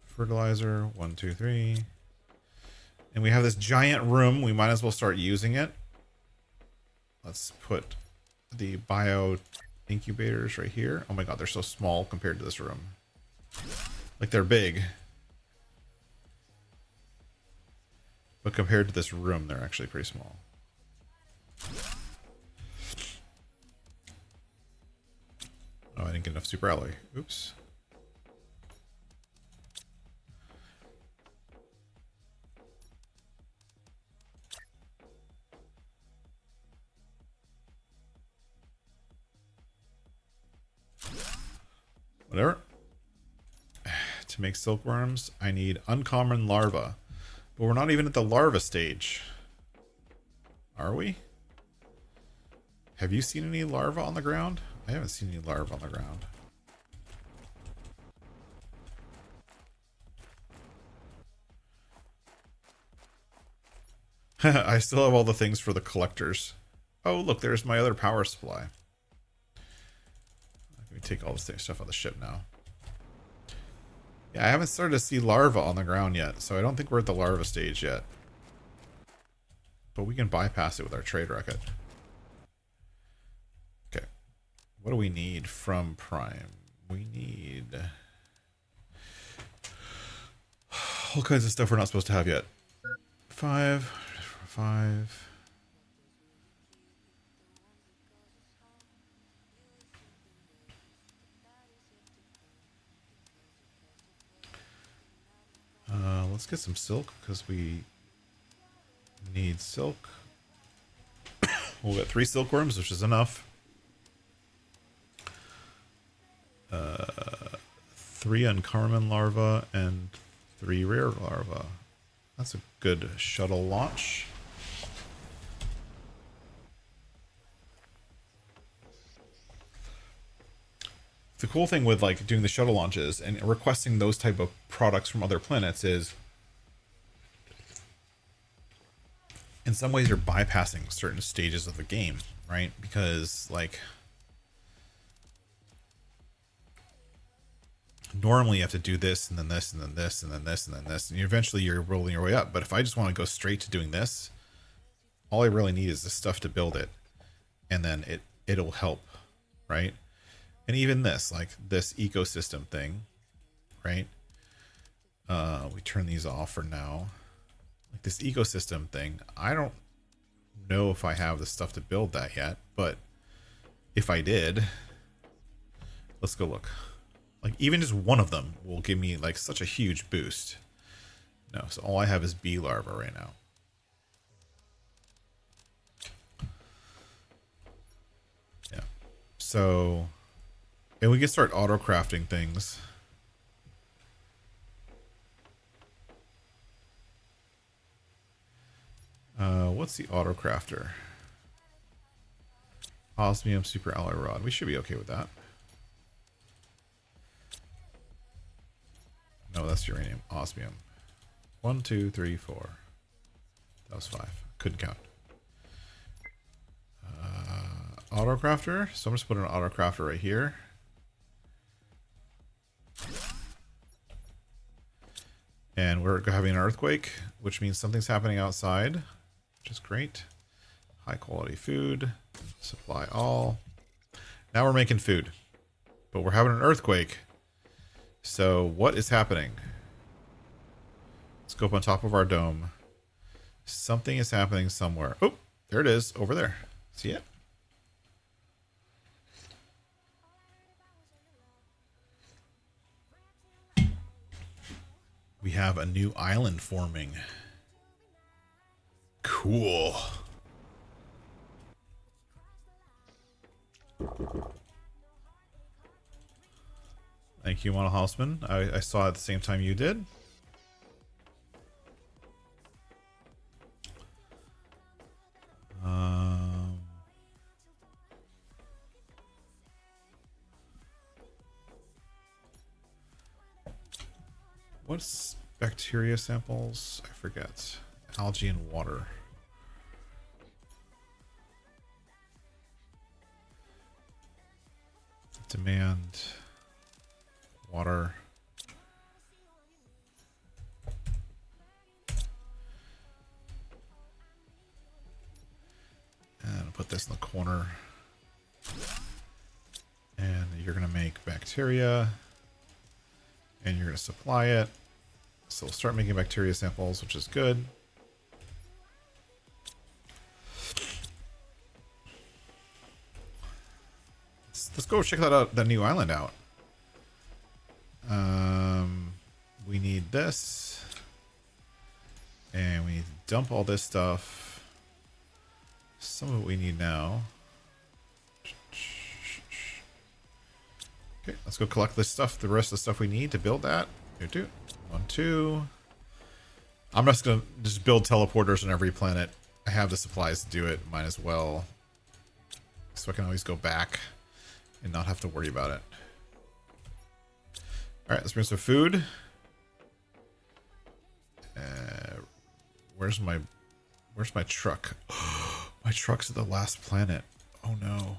Fertilizer, 1, 2, 3. And we have this giant room. We might as well start using it. Let's put the bio incubators right here. Oh my god, they're so small compared to this room. Like they're big. But compared to this room, they're actually pretty small. Oh, I didn't get enough super alloy. Oops. Whatever. To make silkworms, I need uncommon larva. But we're not even at the larva stage. Are we? Have you seen any larvae on the ground? I haven't seen any larvae on the ground. I still have all the things for the collectors. Oh, look, there's my other power supply. Let me take all this stuff on the ship now. Yeah, I haven't started to see larvae on the ground yet, so I don't think we're at the larva stage yet. But we can bypass it with our trade rocket. Okay. What do we need from Prime? We need all kinds of stuff we're not supposed to have yet. 5. Let's get some silk because we need silk. We'll get 3 silkworms, which is enough. 3 uncommon larvae and 3 rare larvae. That's a good shuttle launch. The cool thing with like doing the shuttle launches and requesting those type of products from other planets is in some ways you're bypassing certain stages of the game, right? Because like normally you have to do this and then this and then this and then this and then this, and eventually you're rolling your way up. But if I just want to go straight to doing this, all I really need is the stuff to build it, and then it'll help, right? And even this, like this ecosystem thing, right? We turn these off for now. Like this ecosystem thing, I don't know if I have the stuff to build that yet, but if I did, let's go look. Like even just one of them will give me like such a huge boost. No, so all I have is bee larvae right now. Yeah. So, and we can start auto crafting things. What's the auto crafter? Osmium super alloy rod. We should be okay with that. No, that's uranium. Osmium. 1, 2, 3, 4. That was 5. Couldn't count. Auto crafter. So I'm just putting an auto crafter right here. And we're having an earthquake, which means something's happening outside, which is great. High quality food. Supply all. Now we're making food, but we're having an earthquake. So what is happening? Let's go up on top of our dome. Something is happening somewhere. Oh, there it is over there. See it? We have a new island forming. Cool. Thank you, Mono Houseman. I saw it at the same time you did. What's bacteria samples? I forget. Algae and water. Demand. Water. And put this in the corner. And you're going to make bacteria. And you're going to supply it. So we'll start making bacteria samples, which is good. Let's go check that new island out. We need this. And we need to dump all this stuff. Some of it we need now. Okay, let's go collect this stuff, the rest of the stuff we need to build that. Here, 2. 1, 2. I'm just gonna build teleporters on every planet. I have the supplies to do it, might as well. So I can always go back and not have to worry about it. Alright, let's bring some food. Where's my truck? My truck's at the last planet. Oh no.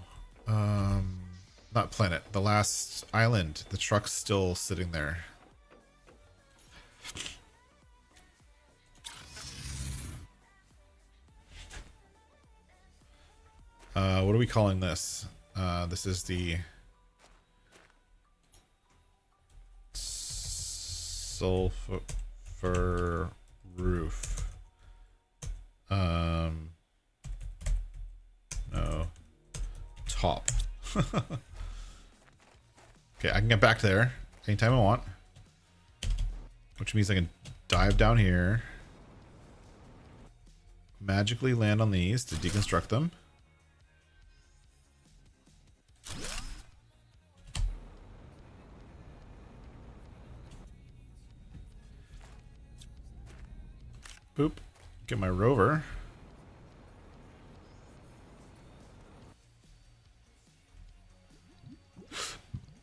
Not planet, the last island. The truck's still sitting there. What are we calling this? This is the sulfur roof. No. Top. Okay, I can get back there anytime I want. Which means I can dive down here. Magically land on these to deconstruct them. Boop. Get my rover.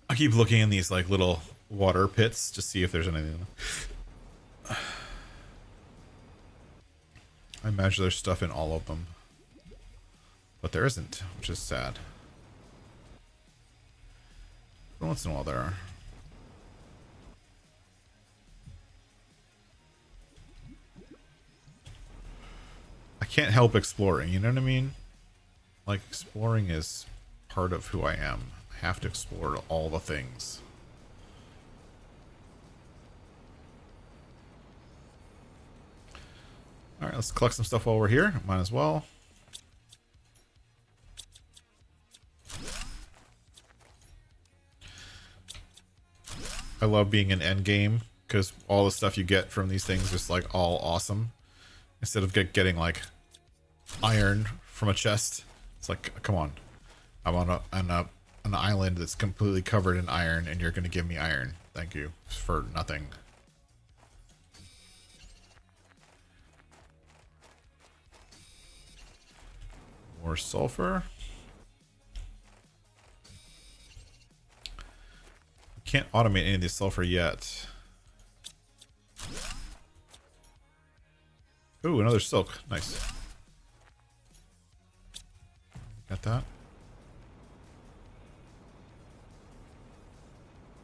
I keep looking in these like little water pits to see if there's anything. I imagine there's stuff in all of them. But there isn't, which is sad. But once in a while there are. I can't help exploring, you know what I mean? Like, exploring is part of who I am. I have to explore all the things. Alright, let's collect some stuff while we're here. Might as well. I love being in endgame because all the stuff you get from these things is like all awesome. Instead of getting like iron from a chest, it's like, come on, I'm on an island that's completely covered in iron, and you're gonna give me iron. Thank you for nothing. More sulfur. Can't automate any of this sulfur yet. Ooh, another silk. Nice. Got that.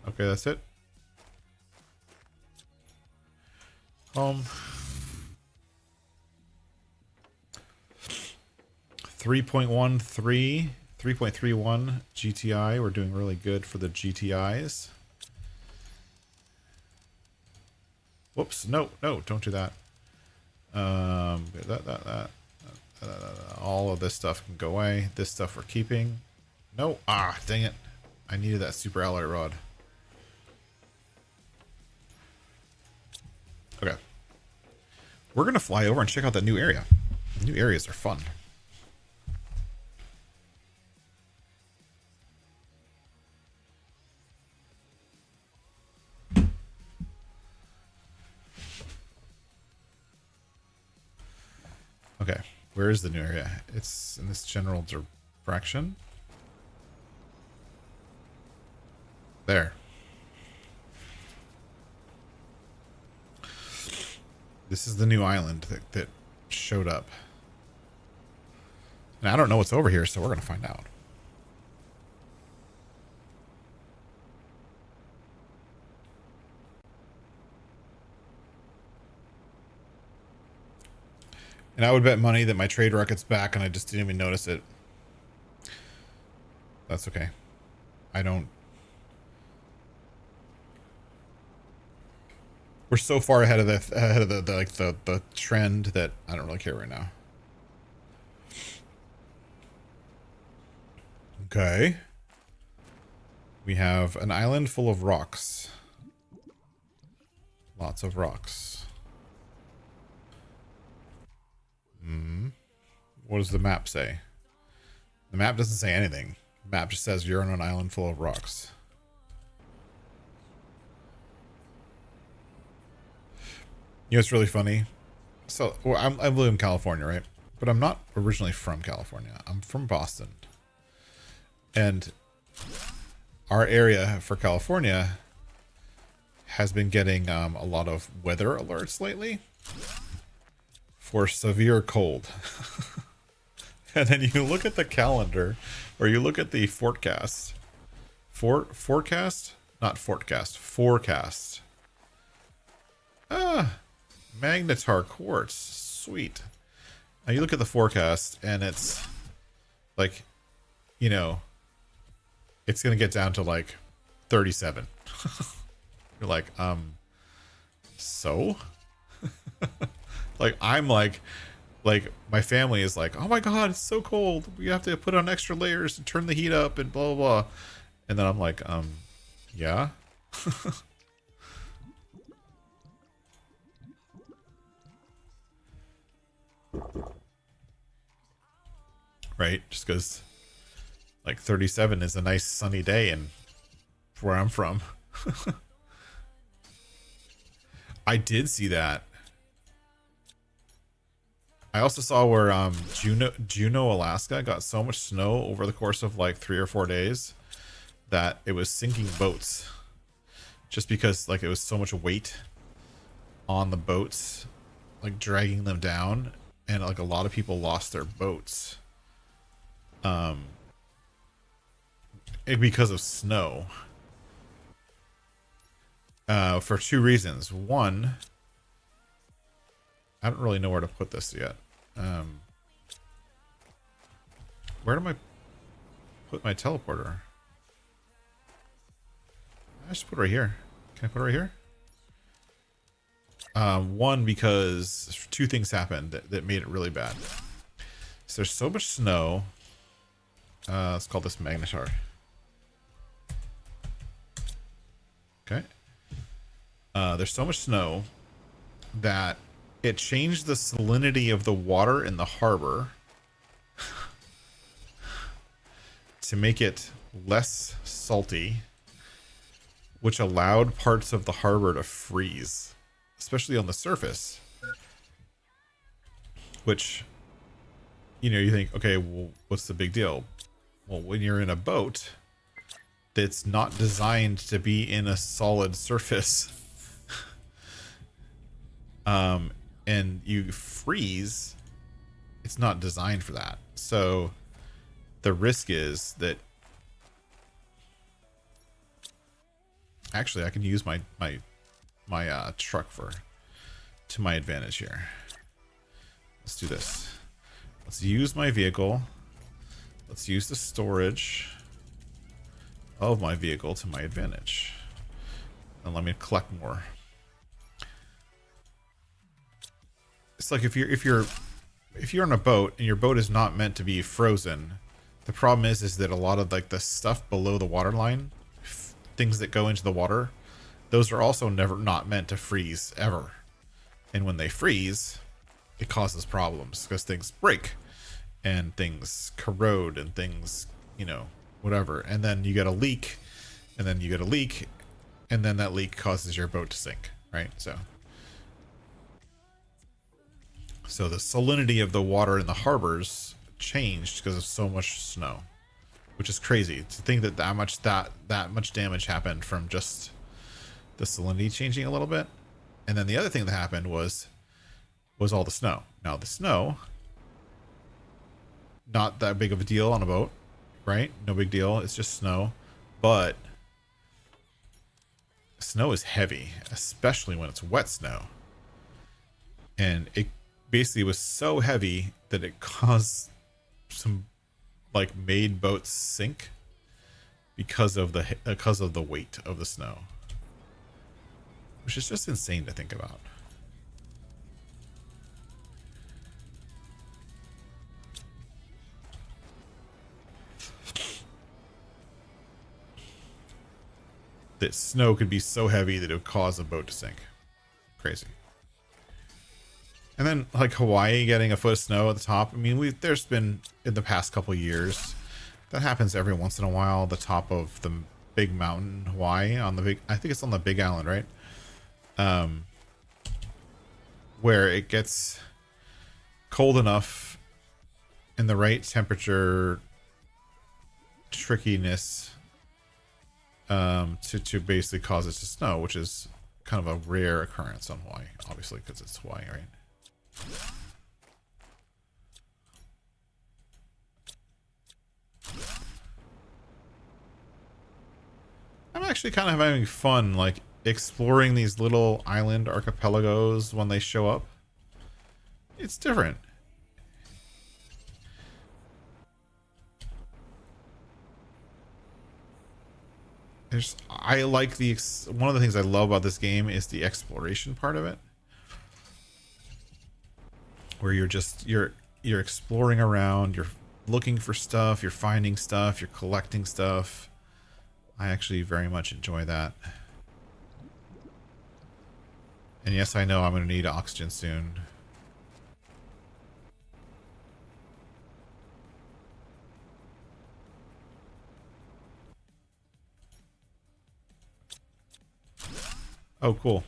Okay, that's it. 3.13, 3.31 GTI. We're doing really good for the GTIs. Whoops, no, don't do that. All of this stuff can go away. This stuff we're keeping. No, dang it. I needed that super alloy rod. Okay. We're going to fly over and check out that new area. New areas are fun. Okay, where is the new area? It's in this general direction. There. This is the new island that showed up. And I don't know what's over here, so we're going to find out. And I would bet money that my trade rocket's back and I just didn't even notice it. That's okay. I don't... We're so far ahead of the trend that I don't really care right now. Okay. We have an island full of rocks. Lots of rocks. What does the map say? The map doesn't say anything. The map just says you're on an island full of rocks. You know, it's really funny. So, well, I live in California, right? But I'm not originally from California. I'm from Boston. And our area for California has been getting a lot of weather alerts lately for severe cold. And then you look at the calendar, or you look at the forecast. Forecast? Not forecast. Forecast. Magnetar quartz. Sweet. Now you look at the forecast, and it's like, you know, it's going to get down to like 37. You're like, so? Like, I'm like my family is like, oh my god, it's so cold, we have to put on extra layers and turn the heat up and blah blah blah. And then I'm like, yeah. Right, just because like 37 is a nice sunny day and where I'm from. I did see that. I also saw where Juneau, Alaska got so much snow over the course of like 3 or 4 days that it was sinking boats, just because like it was so much weight on the boats, like dragging them down, and like a lot of people lost their boats because of snow, for 2 reasons. One, I don't really know where to put this yet. Where do I put my teleporter? I just put it right here. Can I put it right here? One, because 2 things happened that made it really bad. So there's so much snow. Let's call this magnetar. Okay. There's so much snow that it changed the salinity of the water in the harbor to make it less salty, which allowed parts of the harbor to freeze, especially on the surface. Which, you know, you think, okay, well, what's the big deal? Well, when you're in a boat that's not designed to be in a solid surface, and you freeze, it's not designed for that. So the risk is that actually I can use my truck to my advantage here. Let's do this. Let's use my vehicle. Let's use the storage of my vehicle to my advantage. And let me collect more. It's like if you're on a boat and your boat is not meant to be frozen, the problem is that a lot of like the stuff below the waterline, things that go into the water, those are also not meant to freeze ever. And when they freeze, it causes problems because things break and things corrode and things, you know, whatever. And then you get a leak, and then you get a leak, and then that leak causes your boat to sink, right? So the salinity of the water in the harbors changed because of so much snow, which is crazy to think that much damage happened from just the salinity changing a little bit. And then the other thing that happened was all the snow. Now the snow, not that big of a deal on a boat, right? No big deal. It's just snow, but snow is heavy, especially when it's wet snow. And it basically was so heavy that it caused some, like, made boats sink because of the weight of the snow, which is just insane to think about. That snow could be so heavy that it would cause a boat to sink. Crazy. And then, like, Hawaii getting a foot of snow at the top. I mean, there's been, in the past couple of years, that happens every once in a while. The top of the big mountain, Hawaii, I think it's on the Big Island, right? Where it gets cold enough in the right temperature trickiness to basically cause it to snow, which is kind of a rare occurrence on Hawaii, obviously, because it's Hawaii, right? I'm actually kind of having fun, like, exploring these little island archipelagos when they show up. It's different. I like one of the things I love about this game is the exploration part of it, where you're exploring around, you're looking for stuff, you're finding stuff, you're collecting stuff. I actually very much enjoy that. And yes, I know I'm going to need oxygen soon. Oh, cool.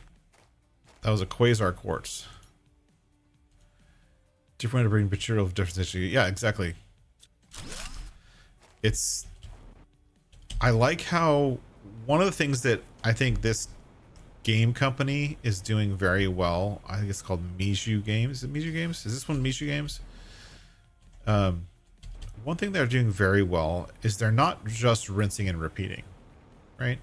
That was a quasar quartz. Different way to bring material of different issue. Yeah, exactly. It's, I like how one of the things that I think this game company is doing very well, I think it's called Miju Games. Is it Miju Games? Is this one Miju Games? One thing they're doing very well is they're not just rinsing and repeating, right?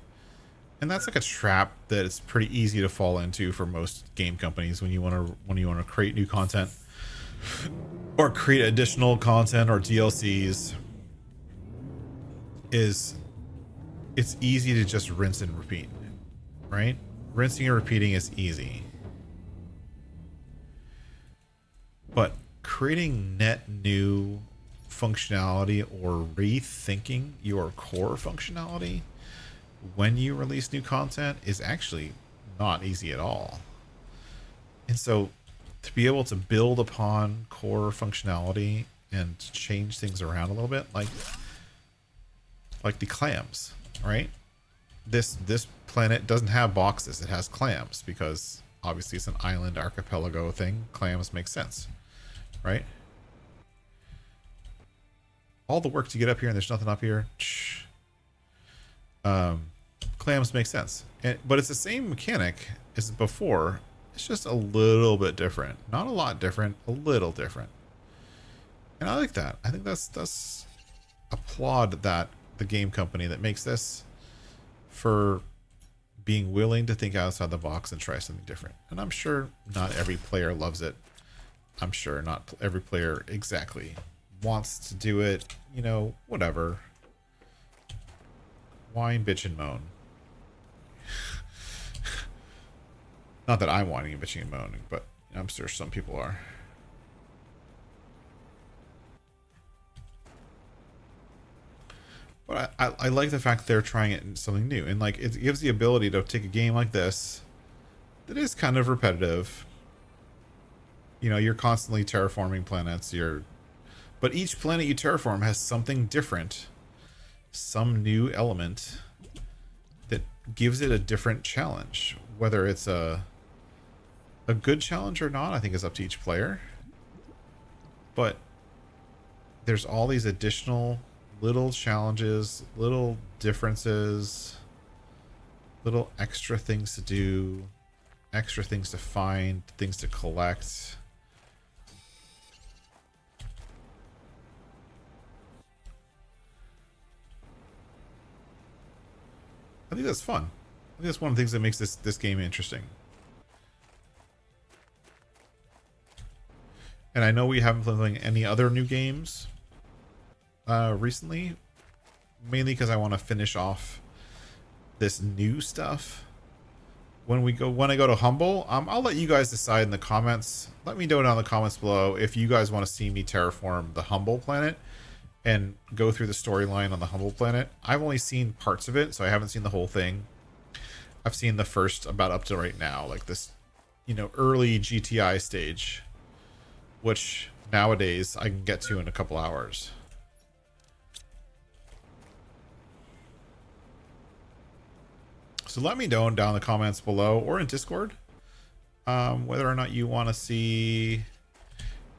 And that's like a trap that it's pretty easy to fall into for most game companies when you want to create new content or create additional content or DLCs. Is it's easy to just rinse and repeat, right? Rinsing and repeating is easy. But creating net new functionality or rethinking your core functionality when you release new content is actually not easy at all. And so to be able to build upon core functionality and change things around a little bit, like the clams, right? This planet doesn't have boxes, it has clams because obviously it's an island archipelago thing. Clams make sense, right? All the work to get up here and there's nothing up here. Clams make sense, but it's the same mechanic as before. It's just a little bit different, not a lot different, a little different, and I like that. I think that's applaud that the game company that makes this for being willing to think outside the box and try something different. And I'm sure not every player loves it. I'm sure not every player exactly wants to do it, you know, whatever. Whine, bitch, and moan. Not that I'm whining, bitching, and moaning, but I'm sure some people are. But I like the fact that they're trying it in something new. And like it gives the ability to take a game like this that is kind of repetitive. You know, you're constantly terraforming planets, but each planet you terraform has something different, some new element that gives it a different challenge. Whether it's a good challenge or not, I think is up to each player. But there's all these additional little challenges, little differences, little extra things to do, extra things to find, things to collect. I think that's fun. I think that's one of the things that makes this game interesting. And I know we haven't been playing any other new games recently, mainly because I want to finish off this new stuff. When I go to Humble, I'll let you guys decide in the comments. Let me know down in the comments below if you guys want to see me terraform the Humble planet and go through the storyline on the Humble planet. I've only seen parts of it, so I haven't seen the whole thing. I've seen the first about up to right now, like this, you know, early GTI stage, which nowadays I can get to in a couple hours. So let me know down in the comments below or in Discord whether or not you want to see,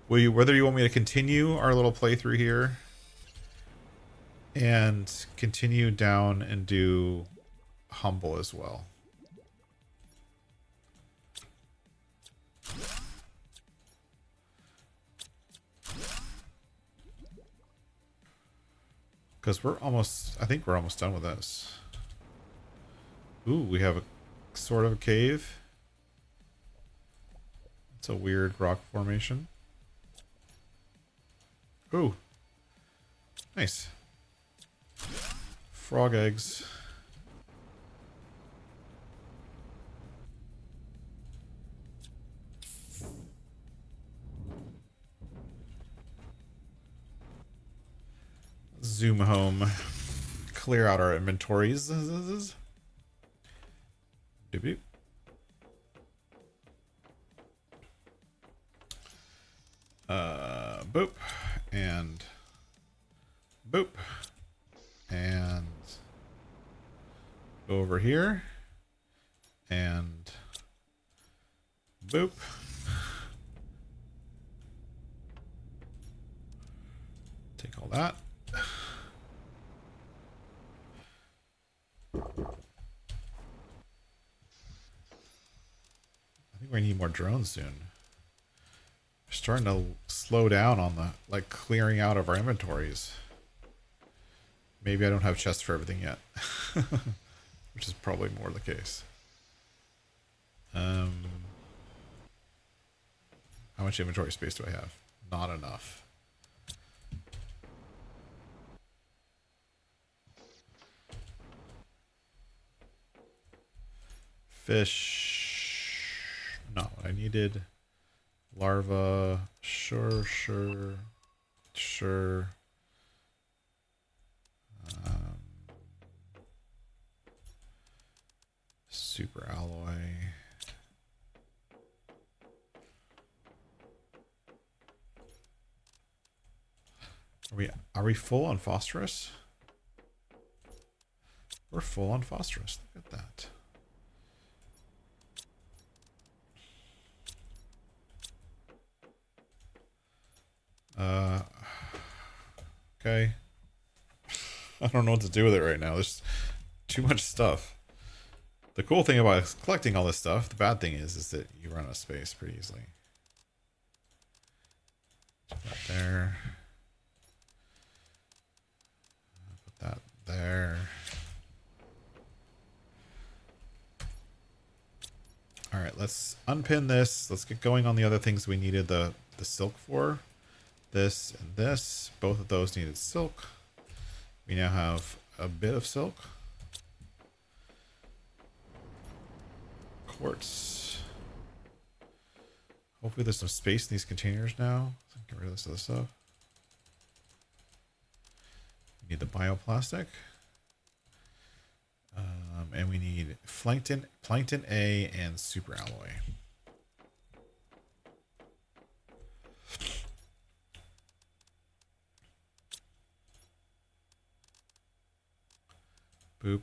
whether you want me to continue our little playthrough here and continue down and do Humble as well. Because I think we're almost done with this. Ooh, we have a sort of a cave. It's a weird rock formation. Ooh. Nice. Frog eggs. Zoom home. Clear out our inventories. Doop. Boop. And boop. And go over here. And boop. Take all that. I think we need more drones soon. We're starting to slow down on the like clearing out of our inventories. Maybe I don't have chests for everything yet, which is probably more the case. How much inventory space do I have? Not enough. Fish. Not what I needed. Larva. Sure. Super alloy. Are we full on phosphorus? We're full on phosphorus. Look at that. Okay. I don't know what to do with it right now. There's too much stuff. The cool thing about collecting all this stuff, the bad thing is that you run out of space pretty easily. Put that there. Put that there. All right, let's unpin this. Let's get going on the other things we needed the silk for. This and this. Both of those needed silk. We now have a bit of silk. Quartz. Hopefully there's some space in these containers now. So get rid of this other stuff. We need the bioplastic. And we need plankton A and super alloy. Boop,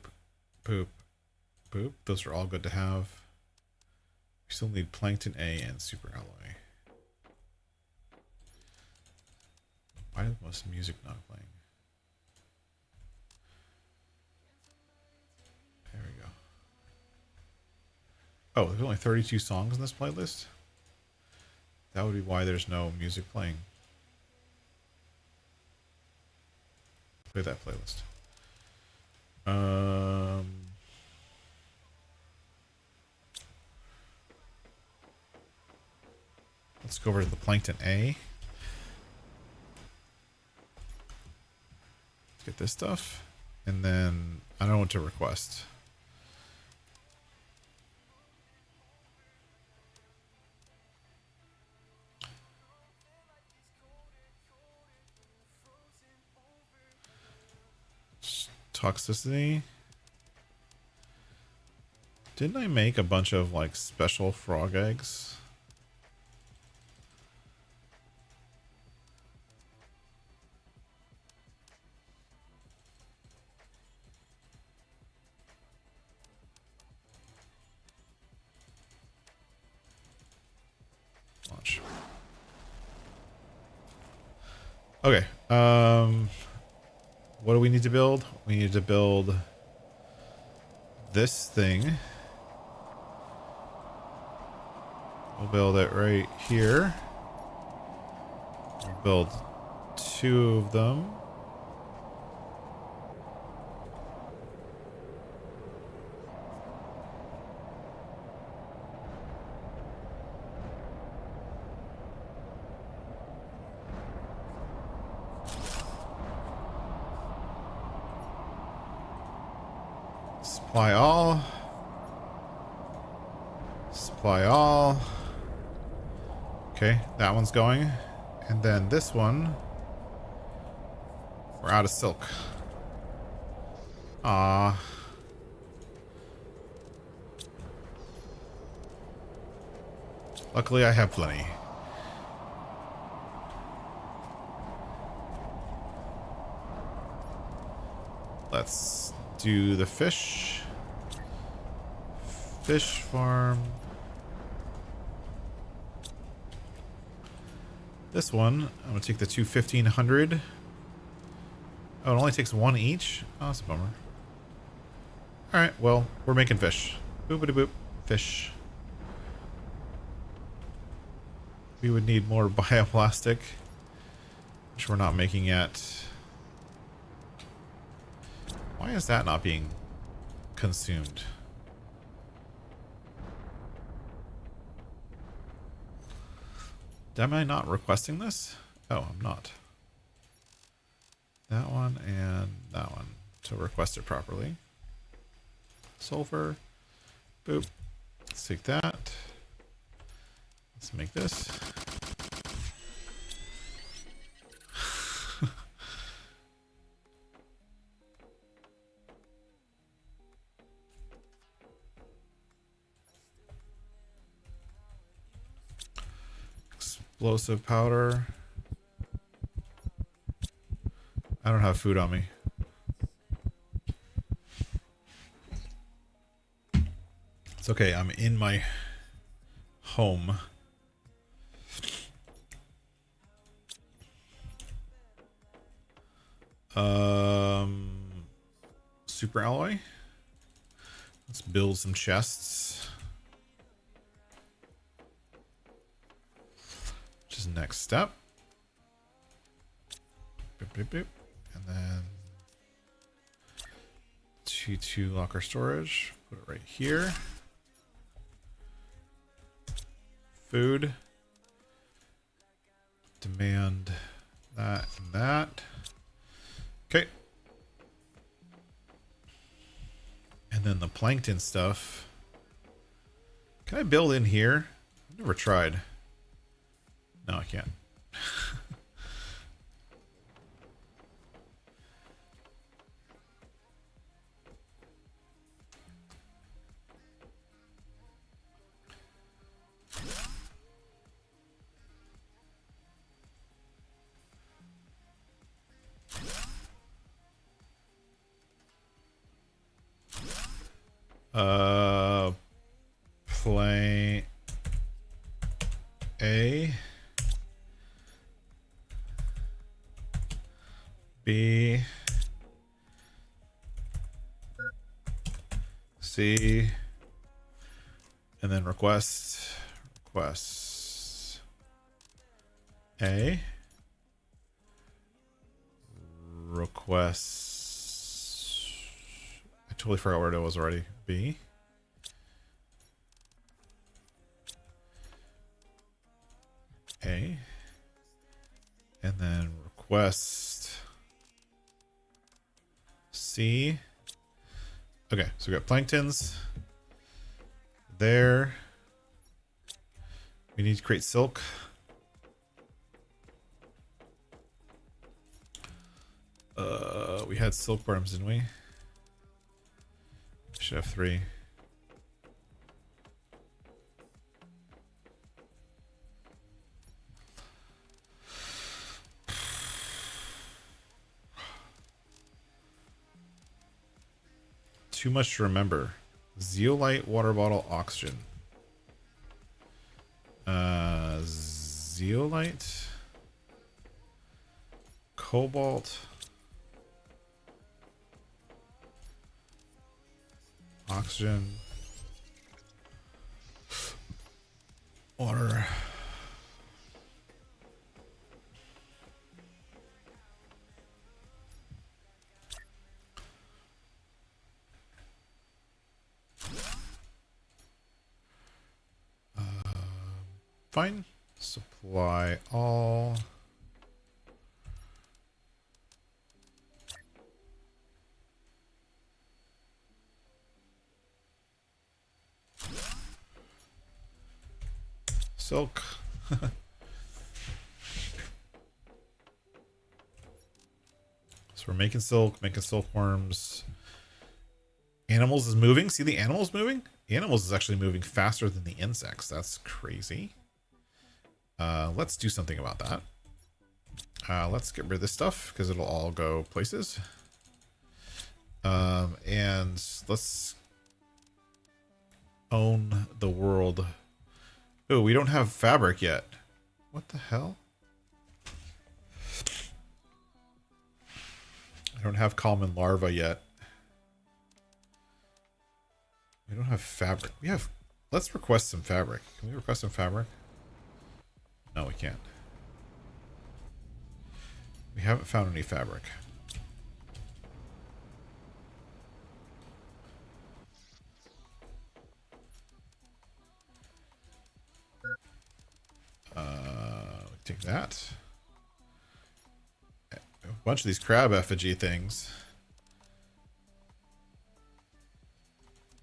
boop, boop. Those are all good to have. We still need plankton A and super alloy. Why is most music not playing? There we go. Oh, there's only 32 songs in this playlist? That would be why there's no music playing. Play that playlist. Let's go over to the plankton A. Let's get this stuff. And then I don't know what to request. Toxicity. Didn't I make a bunch of like special frog eggs? Launch. Okay. What do we need to build? We need to build this thing. We'll build it right here. We'll build 2 of them. Supply all. Supply all. Okay, that one's going. And then this one, we're out of silk. Ah. Luckily I have plenty. Let's do the fish. Fish farm. This one, I'm gonna take the two 1500 Oh, it only takes one each? Oh, that's a bummer. Alright, well, we're making fish. Boopity boop. Fish. We would need more bioplastic, which we're not making yet. Why is that not being consumed? Am I not requesting this? Oh, I'm not. That one and that one to request it properly. Sulfur. Boop. Let's take that. Let's make this. Explosive powder. I don't have food on me. It's okay, I'm in my home. Super alloy. Let's build some chests. Which is next step. Boop, boop, boop. And then T2 locker storage. Put it right here. Food. Demand that and that. Okay. And then the plankton stuff. Can I build in here? I've never tried. No, I can't. Play A, B, C, and then request A, request, I totally forgot where it was already, B, A, and then request C. Okay, so we got planktons there. We need to create silk. We had silkworms, didn't we? Should have 3. Too much to remember. Zeolite, water bottle, oxygen. Zeolite, cobalt, oxygen, water. Fine. Supply all. Silk. So we're making silkworms. Animals is moving. See the animals moving? The animals is actually moving faster than the insects. That's crazy. Let's do something about that. Let's get rid of this stuff because it'll all go places. And let's own the world. Oh, we don't have fabric yet. What the hell? I don't have common larva yet. We don't have fabric. We have... Let's request some fabric. Can we request some fabric? No, we can't. We haven't found any fabric. Take that. A bunch of these crab effigy things.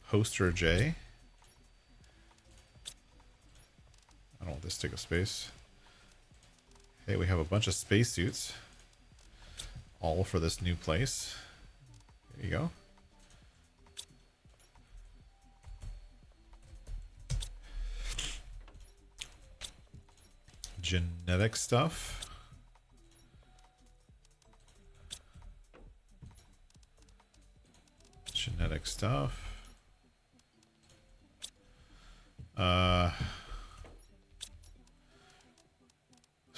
Poster J. I don't want this to take up space. Hey, we have a bunch of spacesuits. All for this new place. There you go. Genetic stuff. Genetic stuff. So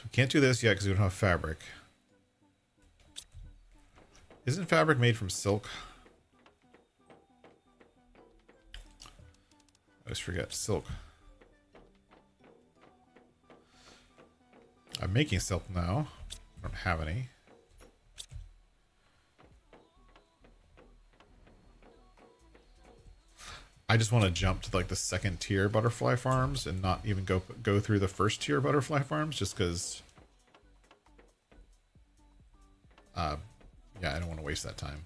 we can't do this yet because we don't have fabric. Isn't fabric made from silk? I always forget. Silk. I'm making silk now. I don't have any. I just want to jump to like the second tier butterfly farms and not even go through the first tier butterfly farms just because yeah, I don't want to waste that time.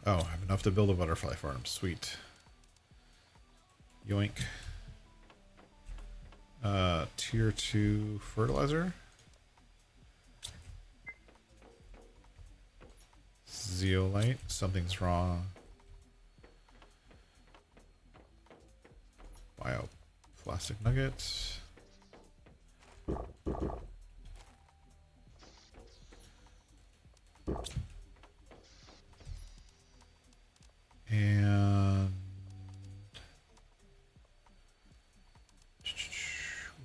Oh, I have enough to build a butterfly farm. Sweet. Yoink. Tier 2 fertilizer. Zeolite. Something's wrong. Bioplastic nuggets. And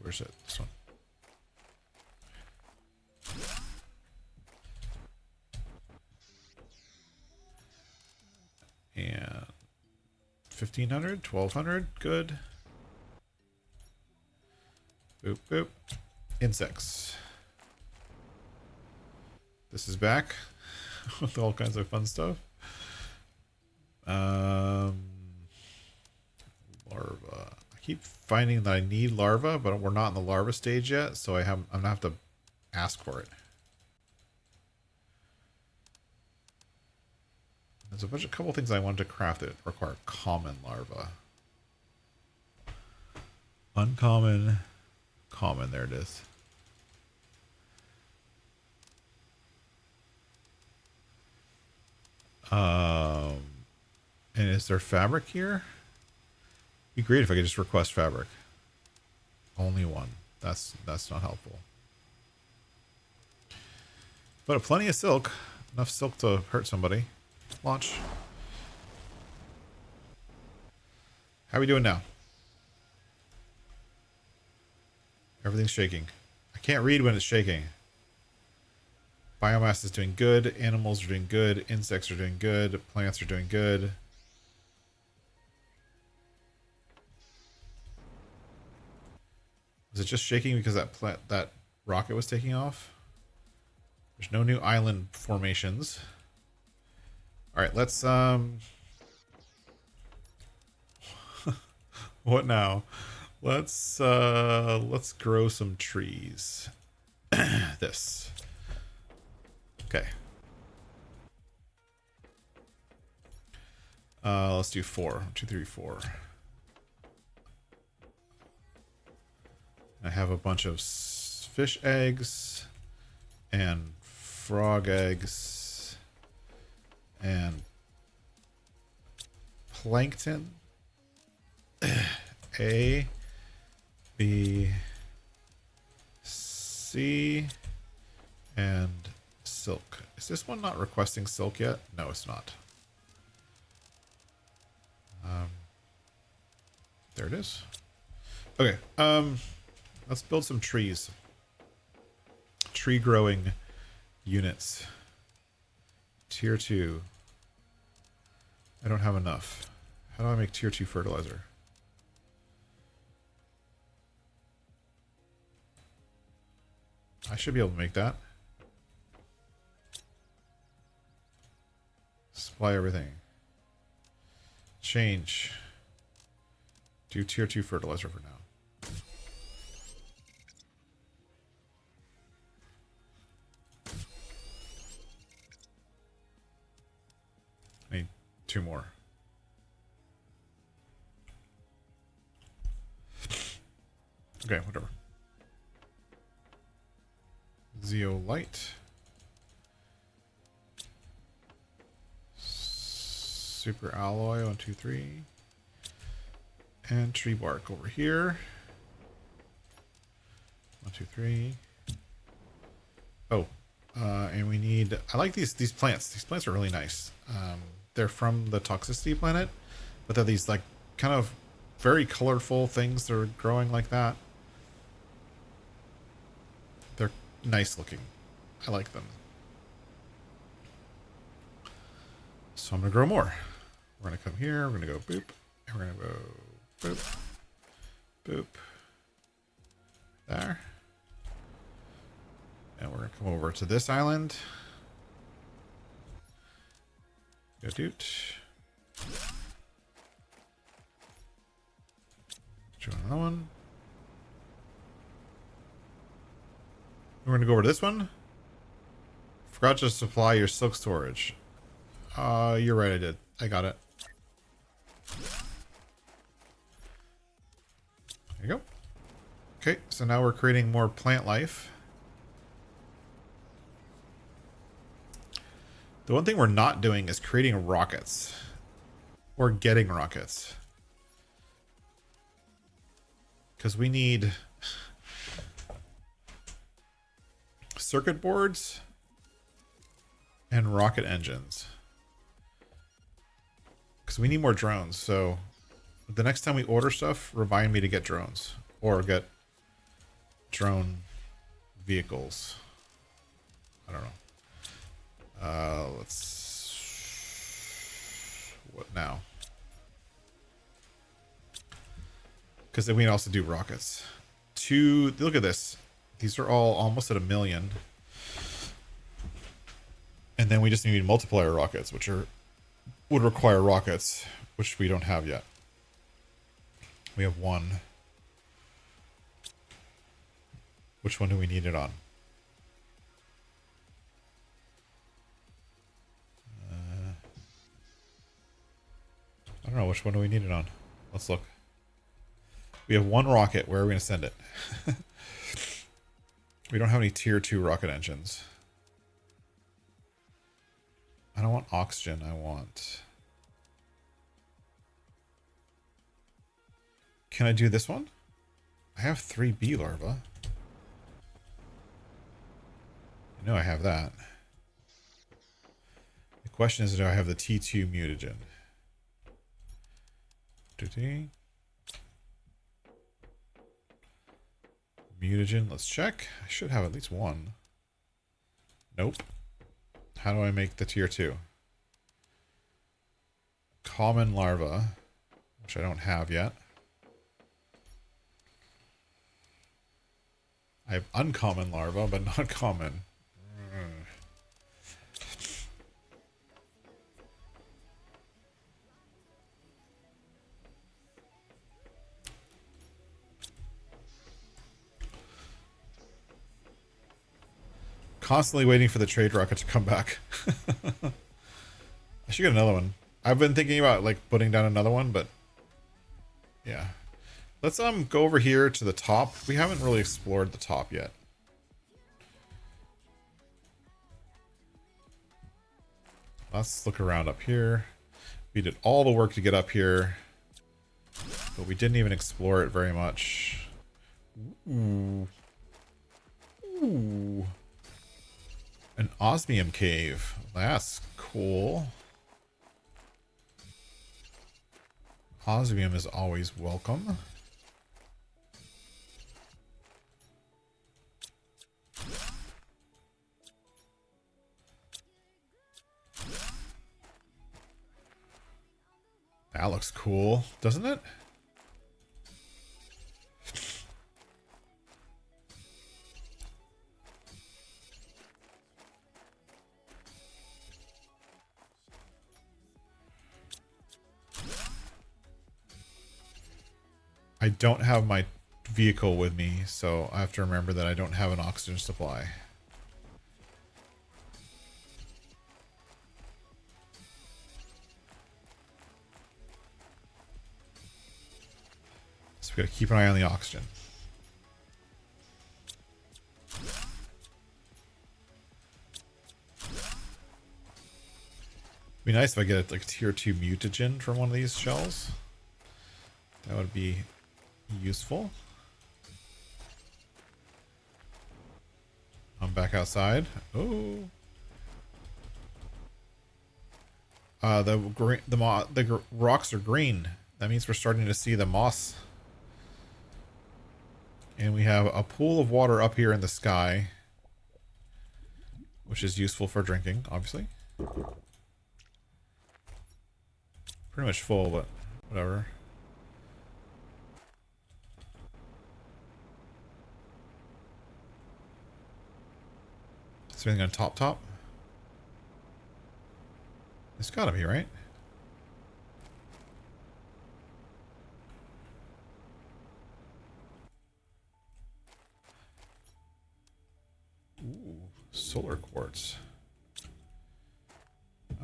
where's it? This one. And 1,500, 1,200, good. Boop, boop. Insects. This is back with all kinds of fun stuff. Larva. I keep finding that I need larva, but we're not in the larva stage yet, so I'm gonna have to ask for it. There's a couple things I wanted to craft that require common larva. Uncommon, common, there it is. And is there fabric here? Be great if I could just request fabric. Only one. That's not helpful. But plenty of silk. Enough silk to hurt somebody. Launch. How are we doing now? Everything's shaking. I can't read when it's shaking. Biomass is doing good. Animals are doing good. Insects are doing good. Plants are doing good. Was it just shaking because that rocket was taking off? There's no new island formations. All right, let's what now? Let's grow some trees. This. Okay. Let's do 4. 1, 2, 3, 4. I have a bunch of fish eggs and frog eggs and plankton. A, B, C, and silk. Is this one not requesting silk yet? No, it's not. There it is. Okay. Let's build some trees. tree growing units. Tier 2. I don't have enough. How do I make tier 2 fertilizer? I should be able to make that. Supply everything. Change. Do tier 2 fertilizer for now. I need 2 more. Okay, whatever. Zeolite. Super alloy, 1, 2, 3. And tree bark over here. 1, 2, 3. Oh, and we need. I like these plants. These plants are really nice. They're from the toxicity planet, but they're these like kind of very colorful things that are growing like that. They're nice looking. I like them. So I'm gonna grow more. We're gonna come here. We're gonna go boop, and we're gonna go boop, boop, there. And we're gonna come over to this island. Go doot. Do another one. We're gonna go over to this one. Forgot to supply your silk storage. You're right, I did. I got it. There you go. Okay, so now we're creating more plant life. The one thing we're not doing is creating rockets. Or getting rockets. Because we need circuit boards and rocket engines. Because we need more drones, so the next time we order stuff, remind me to get drones. Or get drone vehicles. I don't know. What now? Because then we can also do rockets. Look at this. These are all almost at 1 million. And then we just need multiplier rockets, which would require rockets, which we don't have yet. We have 1. Which one do we need it on? I don't know. Which one do we need it on? Let's look. We have 1 rocket. Where are we going to send it? We don't have any tier 2 rocket engines. I don't want oxygen. I want... Can I do this one? I have 3 bee larvae. I know I have that. The question is, do I have the T2 mutagen? Mutagen, let's check. I should have at least 1. Nope. How do I make the tier 2? Common larva, which I don't have yet. I have uncommon larva, but not common. Constantly waiting for the trade rocket to come back. I should get another one. I've been thinking about like putting down another one, but yeah. Let's go over here to the top. We haven't really explored the top yet. Let's look around up here. We did all the work to get up here, but we didn't even explore it very much. Ooh. Ooh. An osmium cave. That's cool. Osmium is always welcome. That looks cool, doesn't it? I don't have my vehicle with me, so I have to remember that I don't have an oxygen supply. So we gotta keep an eye on the oxygen. Be nice if I get like a tier 2 mutagen from one of these shells. That would be useful. I'm back outside. Oh. The rocks are green. That means we're starting to see the moss. And we have a pool of water up here in the sky, which is useful for drinking, obviously. Pretty much full, but whatever. Is there anything on top? It's gotta be, right? Ooh, solar quartz.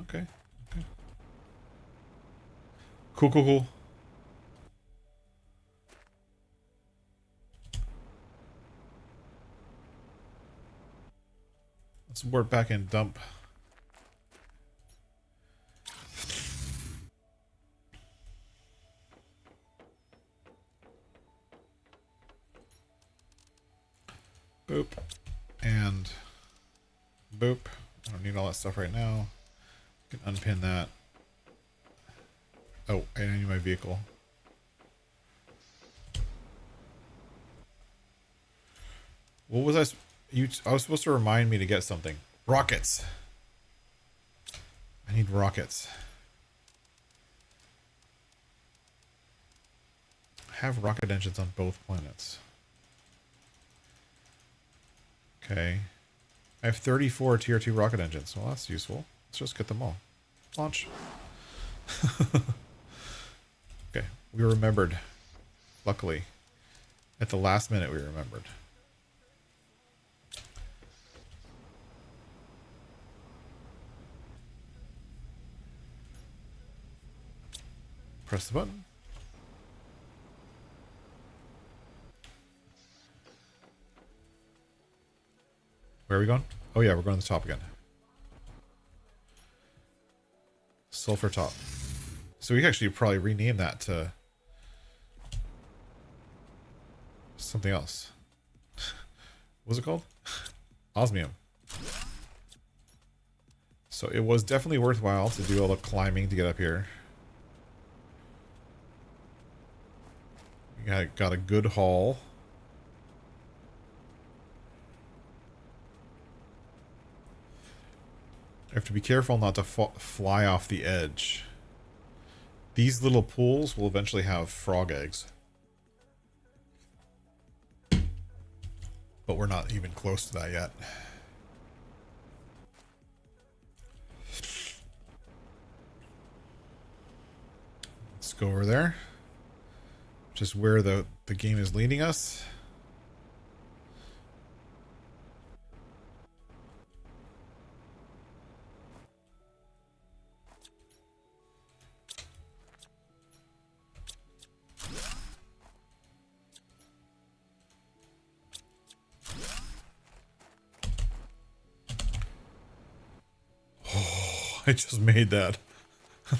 Okay. Cool. Let's warp back and dump. Boop. And boop. I don't need all that stuff right now. I can unpin that. Oh, I need my vehicle. What was I was supposed to remind me to get something. Rockets. I need rockets. I have rocket engines on both planets. Okay. I have 34 tier 2 rocket engines. Well, that's useful. Let's just get them all. Launch. Okay. We remembered. Luckily. At the last minute, we remembered. Press the button. Where are we going? Oh yeah, we're going to the top again. Sulfur top. So we can actually probably rename that to something else. What was it called? Osmium. So it was definitely worthwhile to do all the climbing to get up here. We got a good haul. I have to be careful not to fly off the edge. These little pools will eventually have frog eggs. But we're not even close to that yet. Let's go over there. Just where the game is leading us. I just made that.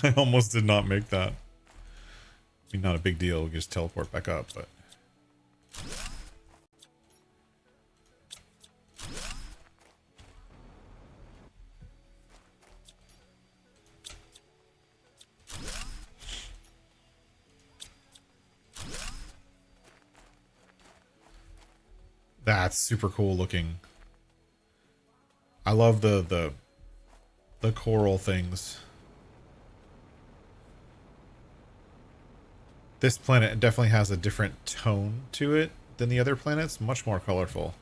I almost did not make that. I mean, not a big deal. We just teleport back up, but... That's super cool looking. I love the coral things. This planet definitely has a different tone to it than the other planets. Much more colorful.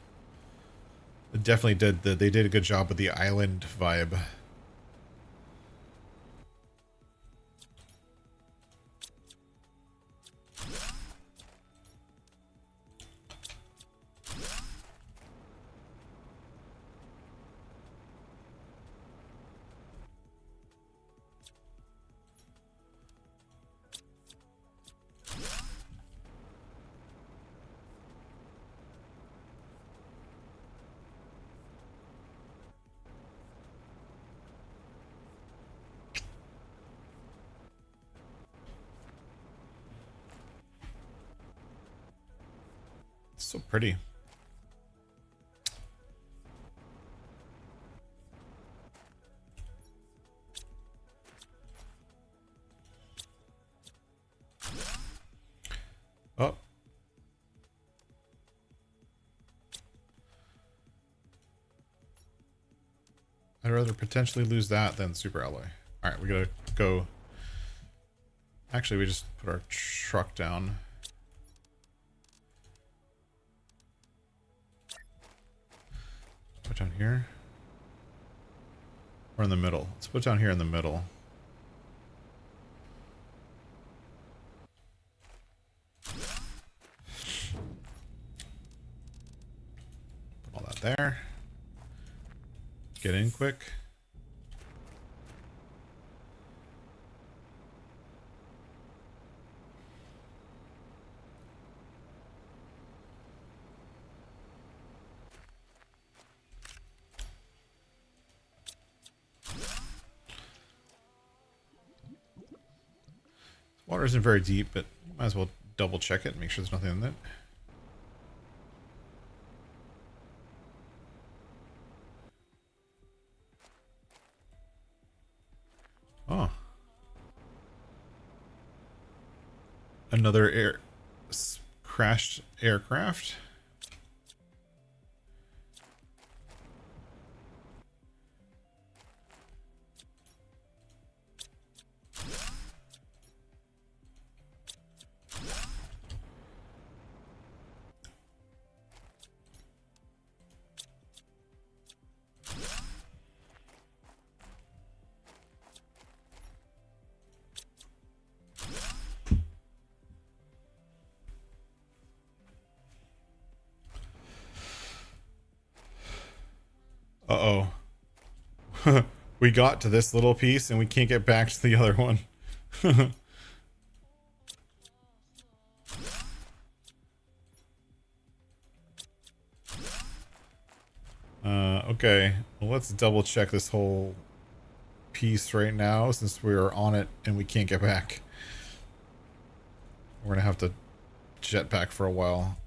It definitely did. They did a good job with the island vibe. So pretty. Oh. I'd rather potentially lose that than super alloy. Alright, we gotta go. Actually, we just put our truck down. Put down here. Or in the middle. Let's put down here in the middle. Put all that there. Get in quick. Water isn't very deep, but might as well double check it and make sure there's nothing in it. Oh. Another crashed aircraft. Uh-oh. We got to this little piece and we can't get back to the other one. Okay. Well, let's double check this whole piece right now since we are on it and we can't get back. We're gonna have to jetpack for a while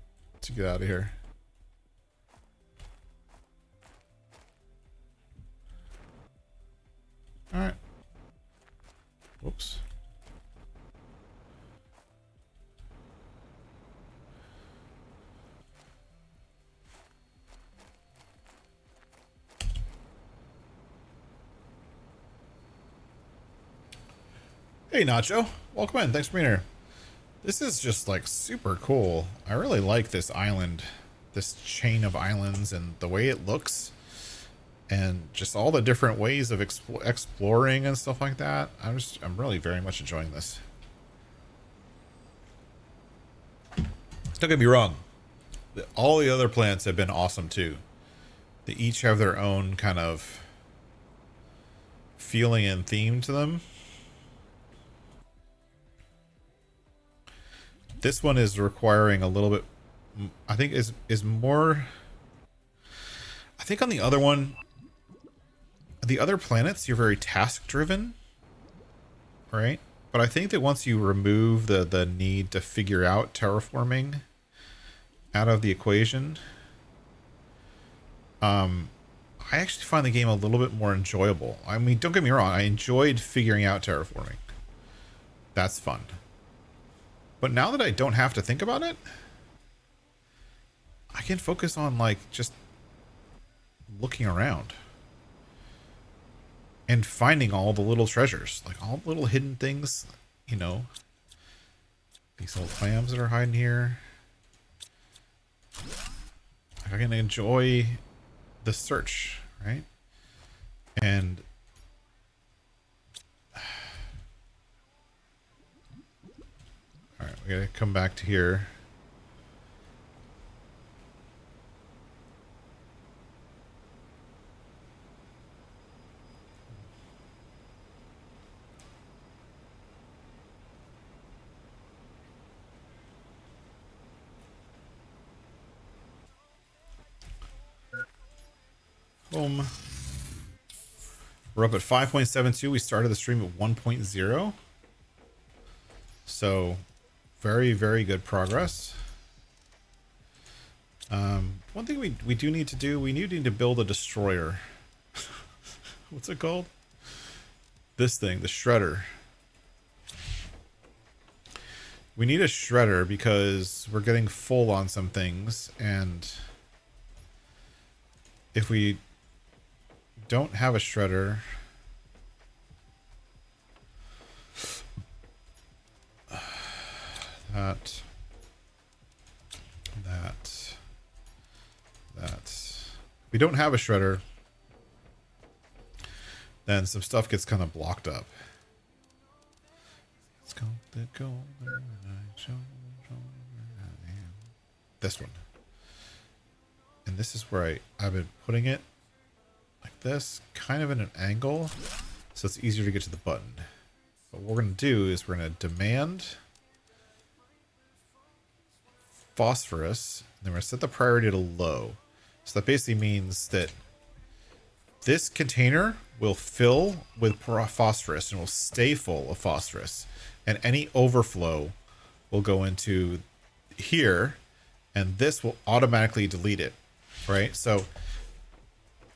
to get out of here. Alright. Whoops. Hey Nacho, welcome in. Thanks for being here. This is just like super cool. I really like this island, this chain of islands, and the way it looks. And just all the different ways of exploring and stuff like that. I'm really very much enjoying this. Don't get me wrong. All the other planets have been awesome too. They each have their own kind of feeling and theme to them. This one is requiring a little bit, I think is more, I think on the other one, the other planets, you're very task driven, right? But I think that once you remove the need to figure out terraforming out of the equation, I actually find the game a little bit more enjoyable. I mean, don't get me wrong, I enjoyed figuring out terraforming. That's fun. But now that I don't have to think about it, I can focus on like just looking around and finding all the little treasures, like all the little hidden things, you know. These old clams that are hiding here. I can enjoy the search, right? And all right, we gotta come back to here. Boom. We're up at 5.72. We started the stream at 1.0. So very, very good progress. One thing we do need to do, we need to build a destroyer. What's it called? This thing, the shredder. We need a shredder because we're getting full on some things, and if we don't have a shredder, that we don't have a shredder, then some stuff gets kind of blocked up. It's called the golden this one. And this is where I've been putting it like this, kind of in an angle, so it's easier to get to the button. But what we're going to do is we're going to demand phosphorus, and then we're going to set the priority to low. So that basically means that this container will fill with phosphorus and will stay full of phosphorus. And any overflow will go into here, and this will automatically delete it, right? So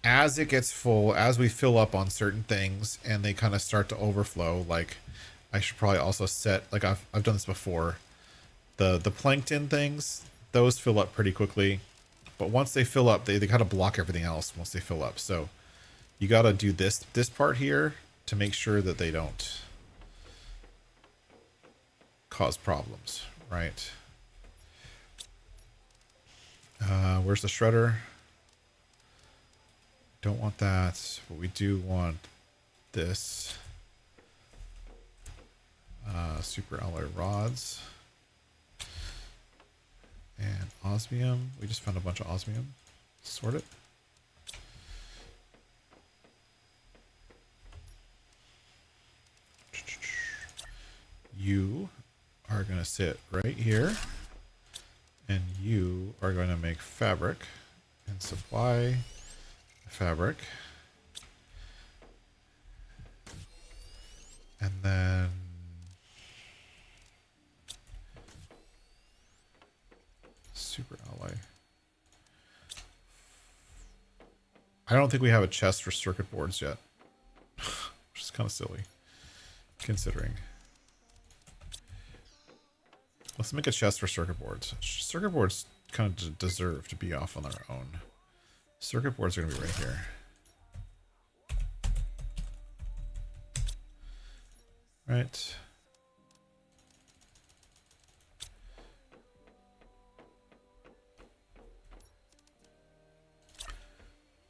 as it gets full, as we fill up on certain things and they kind of start to overflow, like I should probably also set, like I've done this before, the plankton things, those fill up pretty quickly. But once they fill up, they kind of block everything else once they fill up. So you got to do this part here to make sure that they don't cause problems, right? Where's the shredder? Don't want that, but we do want this. Super alloy rods. And osmium. We just found a bunch of osmium. Sort it. You are going to sit right here. And you are going to make fabric and supply fabric. And then super alloy. I don't think we have a chest for circuit boards yet, which is kind of silly considering. Let's make a chest for circuit boards. Circuit boards kind of deserve to be off on their own. Circuit boards are going to be right here. Right.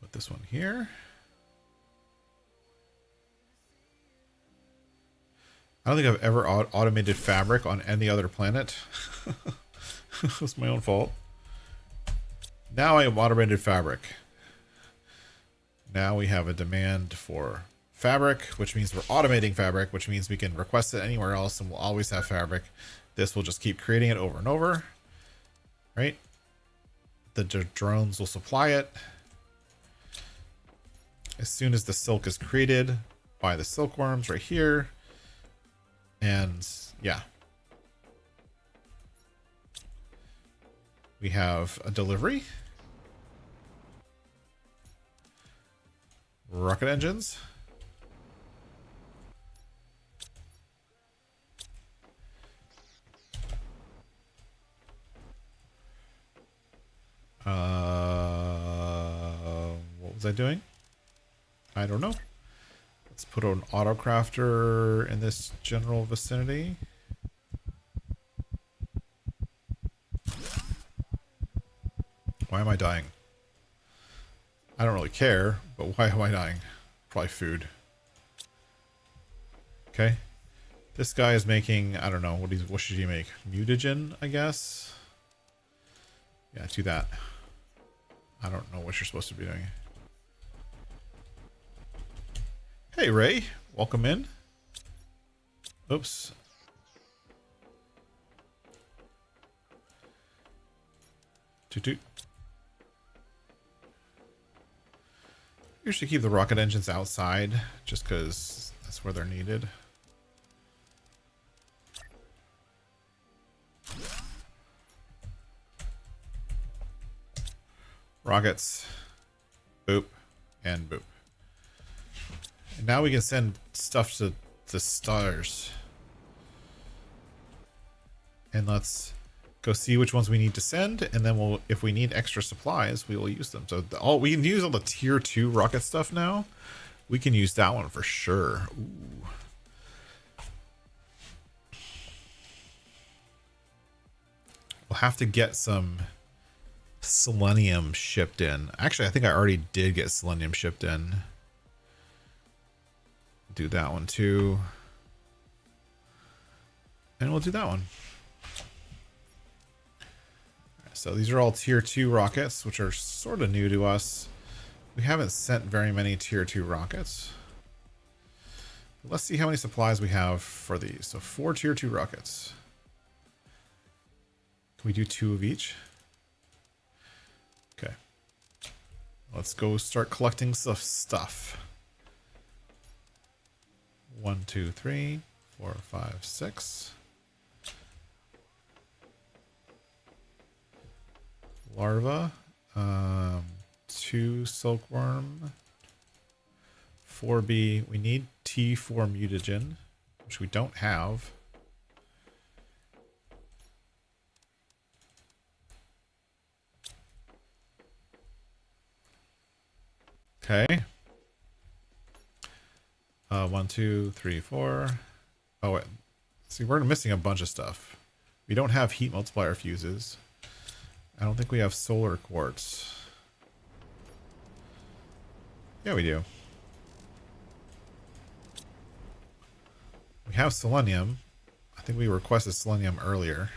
Put this one here. I don't think I've ever automated fabric on any other planet. It was my own fault. Now I have automated fabric. Now we have a demand for fabric, which means we're automating fabric, which means we can request it anywhere else and we'll always have fabric. This will just keep creating it over and over, right? The drones will supply it. As soon as the silk is created by the silkworms right here. And yeah, we have a delivery. Rocket engines. What was I doing? I don't know. Let's put an auto crafter in this general vicinity. Why am I dying? I don't really care, but why am I dying? Probably food. Okay. This guy is making, I don't know, what should he make? Mutagen, I guess? Yeah, do that. I don't know what you're supposed to be doing. Hey, Ray. Welcome in. Oops. Toot toot. Usually keep the rocket engines outside, just because that's where they're needed. Rockets. Boop. And boop. And now we can send stuff to the stars. And let's go see which ones we need to send, and then we'll, if we need extra supplies, we will use them. So we can use all the tier 2 rocket stuff now. We can use that one for sure. Ooh. We'll have to get some selenium shipped in. Actually, I think I already did get selenium shipped in. Do that one too. And we'll do that one. So these are all tier 2 rockets, which are sort of new to us. We haven't sent very many tier 2 rockets. Let's see how many supplies we have for these. So 4 tier 2 rockets. Can we do 2 of each? Okay. Let's go start collecting some stuff. 1, 2, 3, 4, 5, 6. Larva, 2 silkworm, 4B. We need T4 mutagen, which we don't have. Okay. 1, 2, 3, 4. Oh, wait. See, we're missing a bunch of stuff. We don't have heat multiplier fuses. I don't think we have solar quartz. Yeah, we do. We have selenium. I think we requested selenium earlier.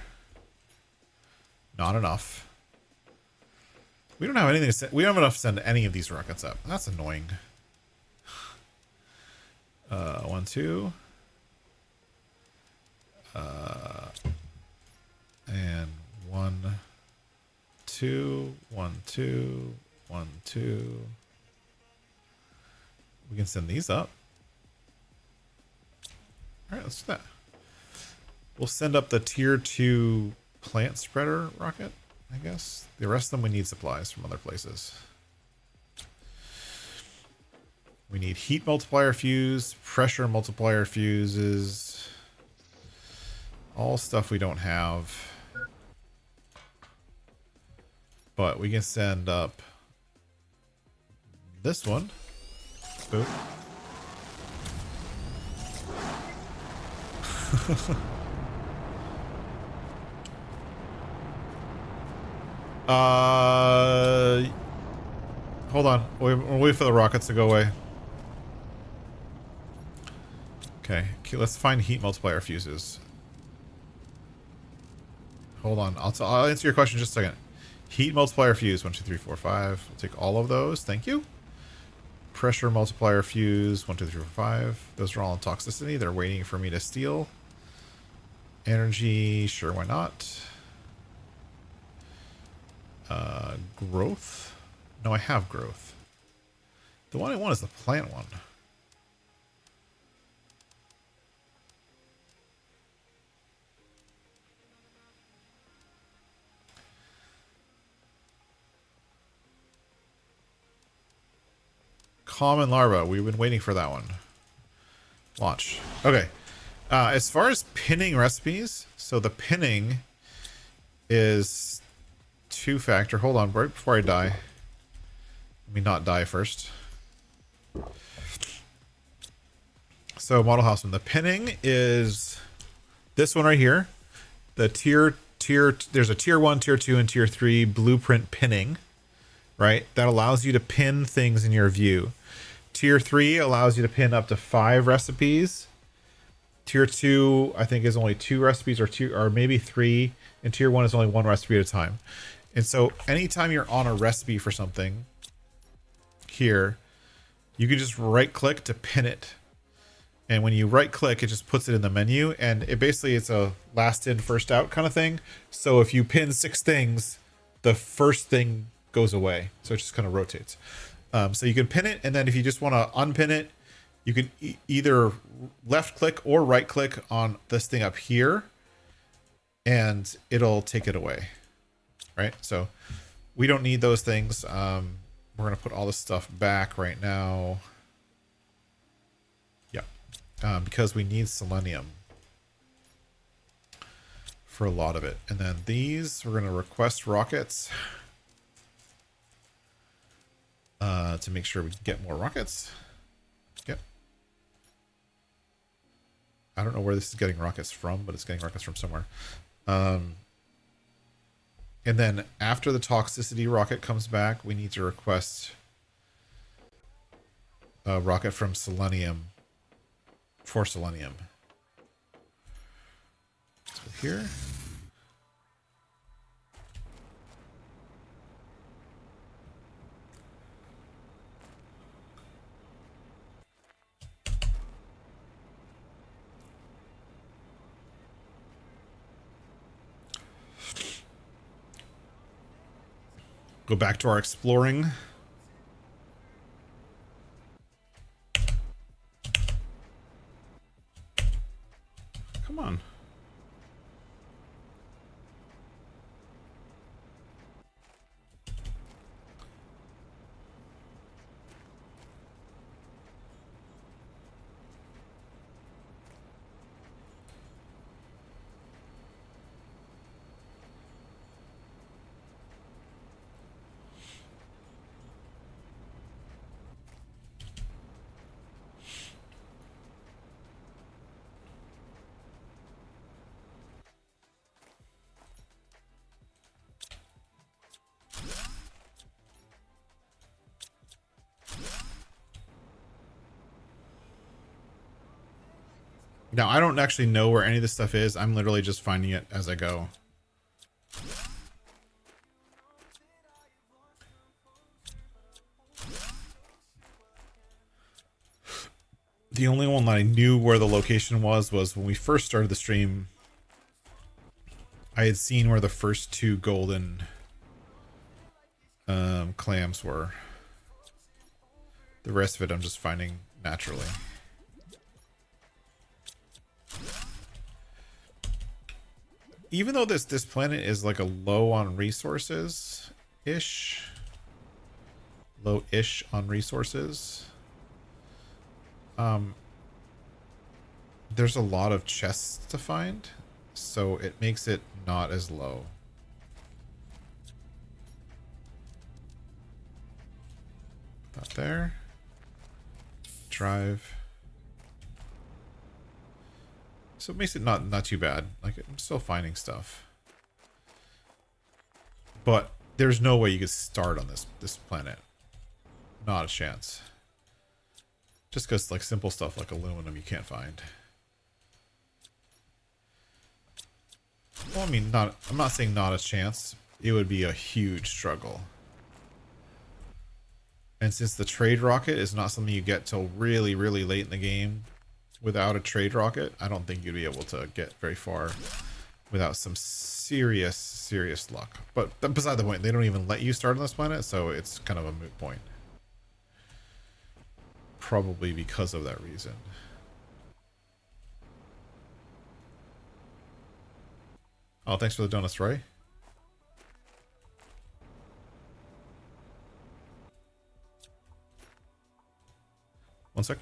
Not enough. We don't have anything to send. We don't have enough to send any of these rockets up. That's annoying. 1, 2. And 1, 2, 1, 2, 1, 2. We can send these up. All right, let's do that. We'll send up the tier 2 plant spreader rocket, I guess. The rest of them we need supplies from other places. We need heat multiplier fuse, pressure multiplier fuses, all stuff we don't have. But we can send up this one. Boop. Hold on. We'll wait for the rockets to go away. Okay, let's find heat multiplier fuses. Hold on. I'll answer your question in just a second. Heat multiplier fuse. 1, 2, 3, 4, 5. We'll take all of those. Thank you. Pressure multiplier fuse. 1, 2, 3, 4, 5. Those are all in toxicity. They're waiting for me to steal. Energy. Sure, why not? Growth. No, I have growth. The one I want is the plant one. Common larva. We've been waiting for that one. Launch. Okay. As far as pinning recipes, so the pinning is 2-factor. Hold on, right before I die. Let me not die first. So, Model Houseman. The pinning is this one right here. The tier there's a tier 1, tier 2, and tier 3 blueprint pinning, right? That allows you to pin things in your view. Tier 3 allows you to pin up to 5 recipes. Tier 2, I think, is only 2 recipes, or maybe 3, and tier 1 is only 1 recipe at a time. And so anytime you're on a recipe for something here, you can just right click to pin it. And when you right click, it just puts it in the menu, and it's a last in, first out kind of thing. So if you pin 6 things, the first thing goes away. So it just kind of rotates. So you can pin it, and then if you just want to unpin it, you can either left click or right click on this thing up here, and it'll take it away. Right? So we don't need those things. We're going to put all this stuff back right now. Yeah. Because we need selenium for a lot of it. And then these, we're going to request rockets to make sure we can get more rockets. Yep. I don't know where this is getting rockets from, but it's getting rockets from somewhere. And then after the toxicity rocket comes back, we need to request a rocket from selenium for selenium. So here. Go back to our exploring. Come on. Now, I don't actually know where any of this stuff is. I'm literally just finding it as I go. The only one that I knew where the location was when we first started the stream. I had seen where the first 2 golden clams were. The rest of it I'm just finding naturally. Even though this planet is like a low on resources-ish. Low-ish on resources. There's a lot of chests to find, so it makes it not as low. Not there. Drive. So it makes it not too bad. Like, I'm still finding stuff. But there's no way you could start on this planet. Not a chance. Just because, like, simple stuff like aluminum you can't find. Well, I mean, I'm not saying not a chance. It would be a huge struggle. And since the trade rocket is not something you get till really, really late in the game, without a trade rocket, I don't think you'd be able to get very far without some serious, serious luck. But beside the point, they don't even let you start on this planet, so it's kind of a moot point. Probably because of that reason. Oh, thanks for the donuts, Roy. One sec.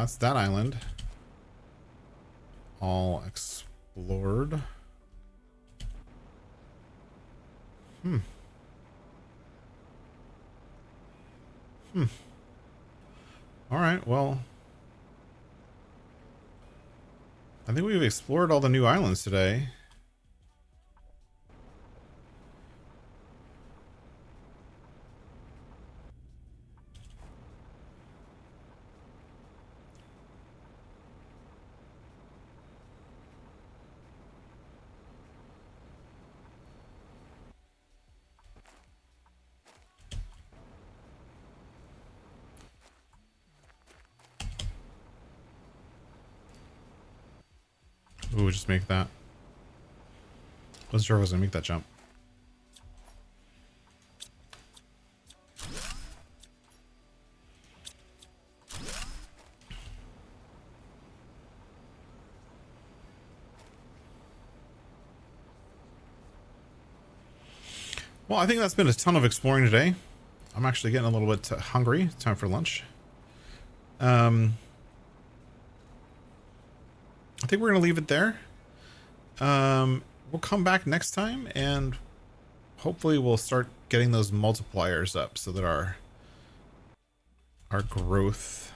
that's that island. All explored. All right, well, I think we've explored all the new islands today. Ooh, just make that. Wasn't sure if I was gonna make that jump. Well, I think that's been a ton of exploring today. I'm actually getting a little bit hungry. Time for lunch. I think we're gonna leave it there. We'll come back next time and hopefully we'll start getting those multipliers up so that our growth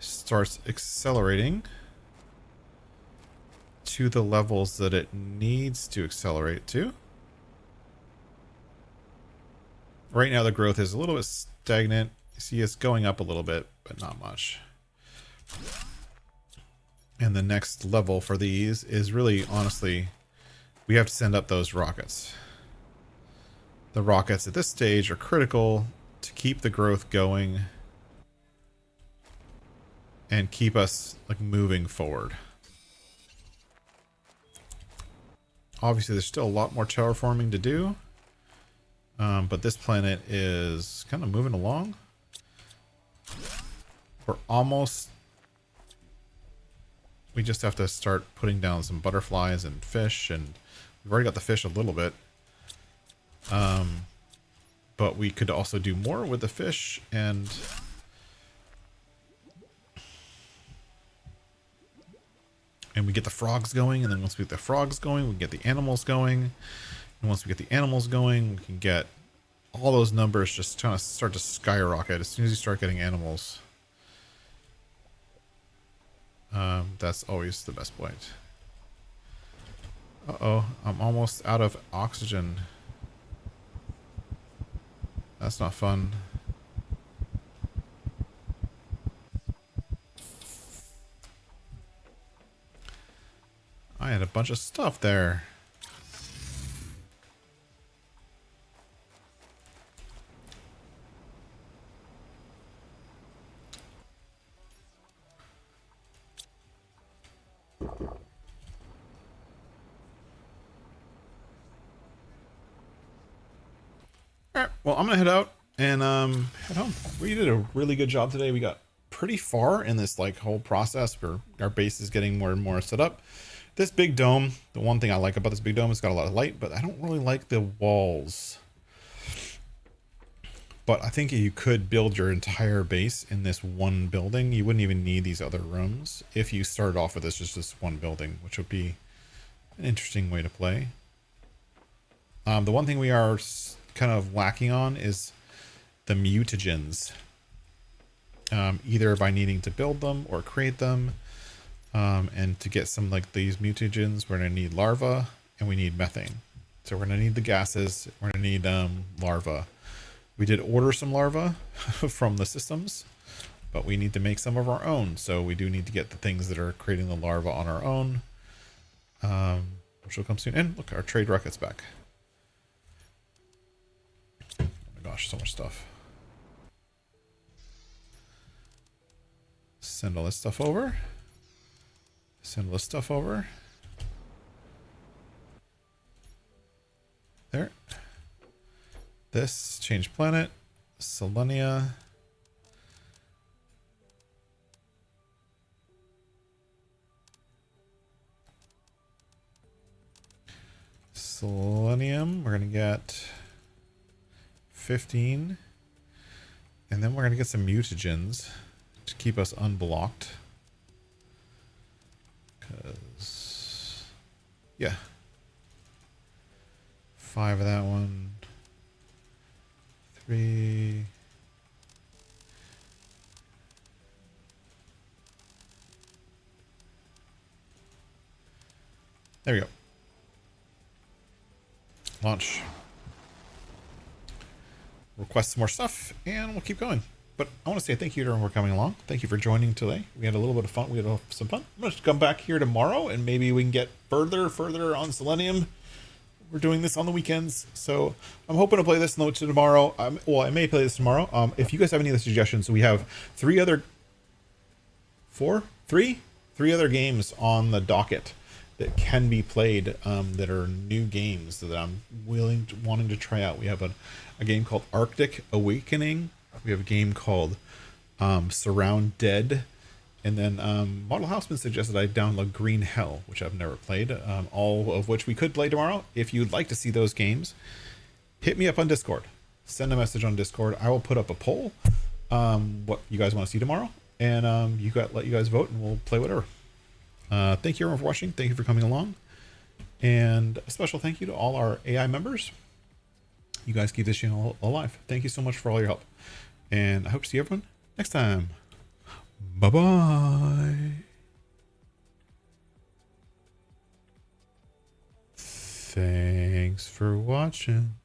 starts accelerating to the levels that it needs to accelerate to. Right now the growth is a little bit stagnant. You see it's going up a little bit, but not much. And the next level for these is really, honestly, we have to send up those rockets. The rockets at this stage are critical to keep the growth going and keep us like moving forward. Obviously, there's still a lot more terraforming to do, but this planet is kind of moving along. We're almost... We just have to start putting down some butterflies and fish, and we've already got the fish a little bit. But we could also do more with the fish, and we get the frogs going, and then once we get the frogs going, we get the animals going. And once we get the animals going, we can get all those numbers just kind of start to skyrocket as soon as you start getting animals. That's always the best point. Uh-oh, I'm almost out of oxygen. That's not fun. I had a bunch of stuff there. Alright, well, I'm gonna head out and head home. We did a really good job today. We got pretty far in this like whole process where our base is getting more and more set up. This big dome, the one thing I like about this big dome, it's got a lot of light, but I don't really like the walls. But I think you could build your entire base in this one building. You wouldn't even need these other rooms if you started off with this one building, which would be an interesting way to play. The one thing we are kind of lacking on is the mutagens. Either by needing to build them or create them. And to get some like these mutagens, we're going to need larvae and we need methane. So we're going to need the gases. We're going to need larvae. We did order some larvae from the systems, but we need to make some of our own. So we do need to get the things that are creating the larvae on our own, which will come soon. And look, our trade rocket's back. Oh my gosh, so much stuff. Send all this stuff over. Send all this stuff over. There. This, change planet. Selenia. Selenium, we're going to get 15. And then we're going to get some mutagens to keep us unblocked. Because, yeah. 5 of that one. 3. There we go. Launch. Request some more stuff, and we'll keep going. But I want to say thank you to everyone for coming along. Thank you for joining today. We had a little bit of fun. We had some fun. I'm going to come back here tomorrow, and maybe we can get further on Selenium. We're doing this on the weekends, so I'm hoping to play this tomorrow. Well, I may play this tomorrow. If you guys have any other suggestions, we have 3 other games on the docket that can be played, that are new games that I'm wanting to try out. We have a game called Arctic Awakening. We have a game called Surround Dead. And then Model Houseman suggested I download Green Hell, which I've never played, all of which we could play tomorrow. If you'd like to see those games, hit me up on Discord. Send a message on Discord. I will put up a poll, what you guys want to see tomorrow. And let you guys vote, and we'll play whatever. Thank you everyone for watching. Thank you for coming along. And a special thank you to all our AI members. You guys keep this channel alive. Thank you so much for all your help. And I hope to see everyone next time. Bye-bye. Thanks for watching.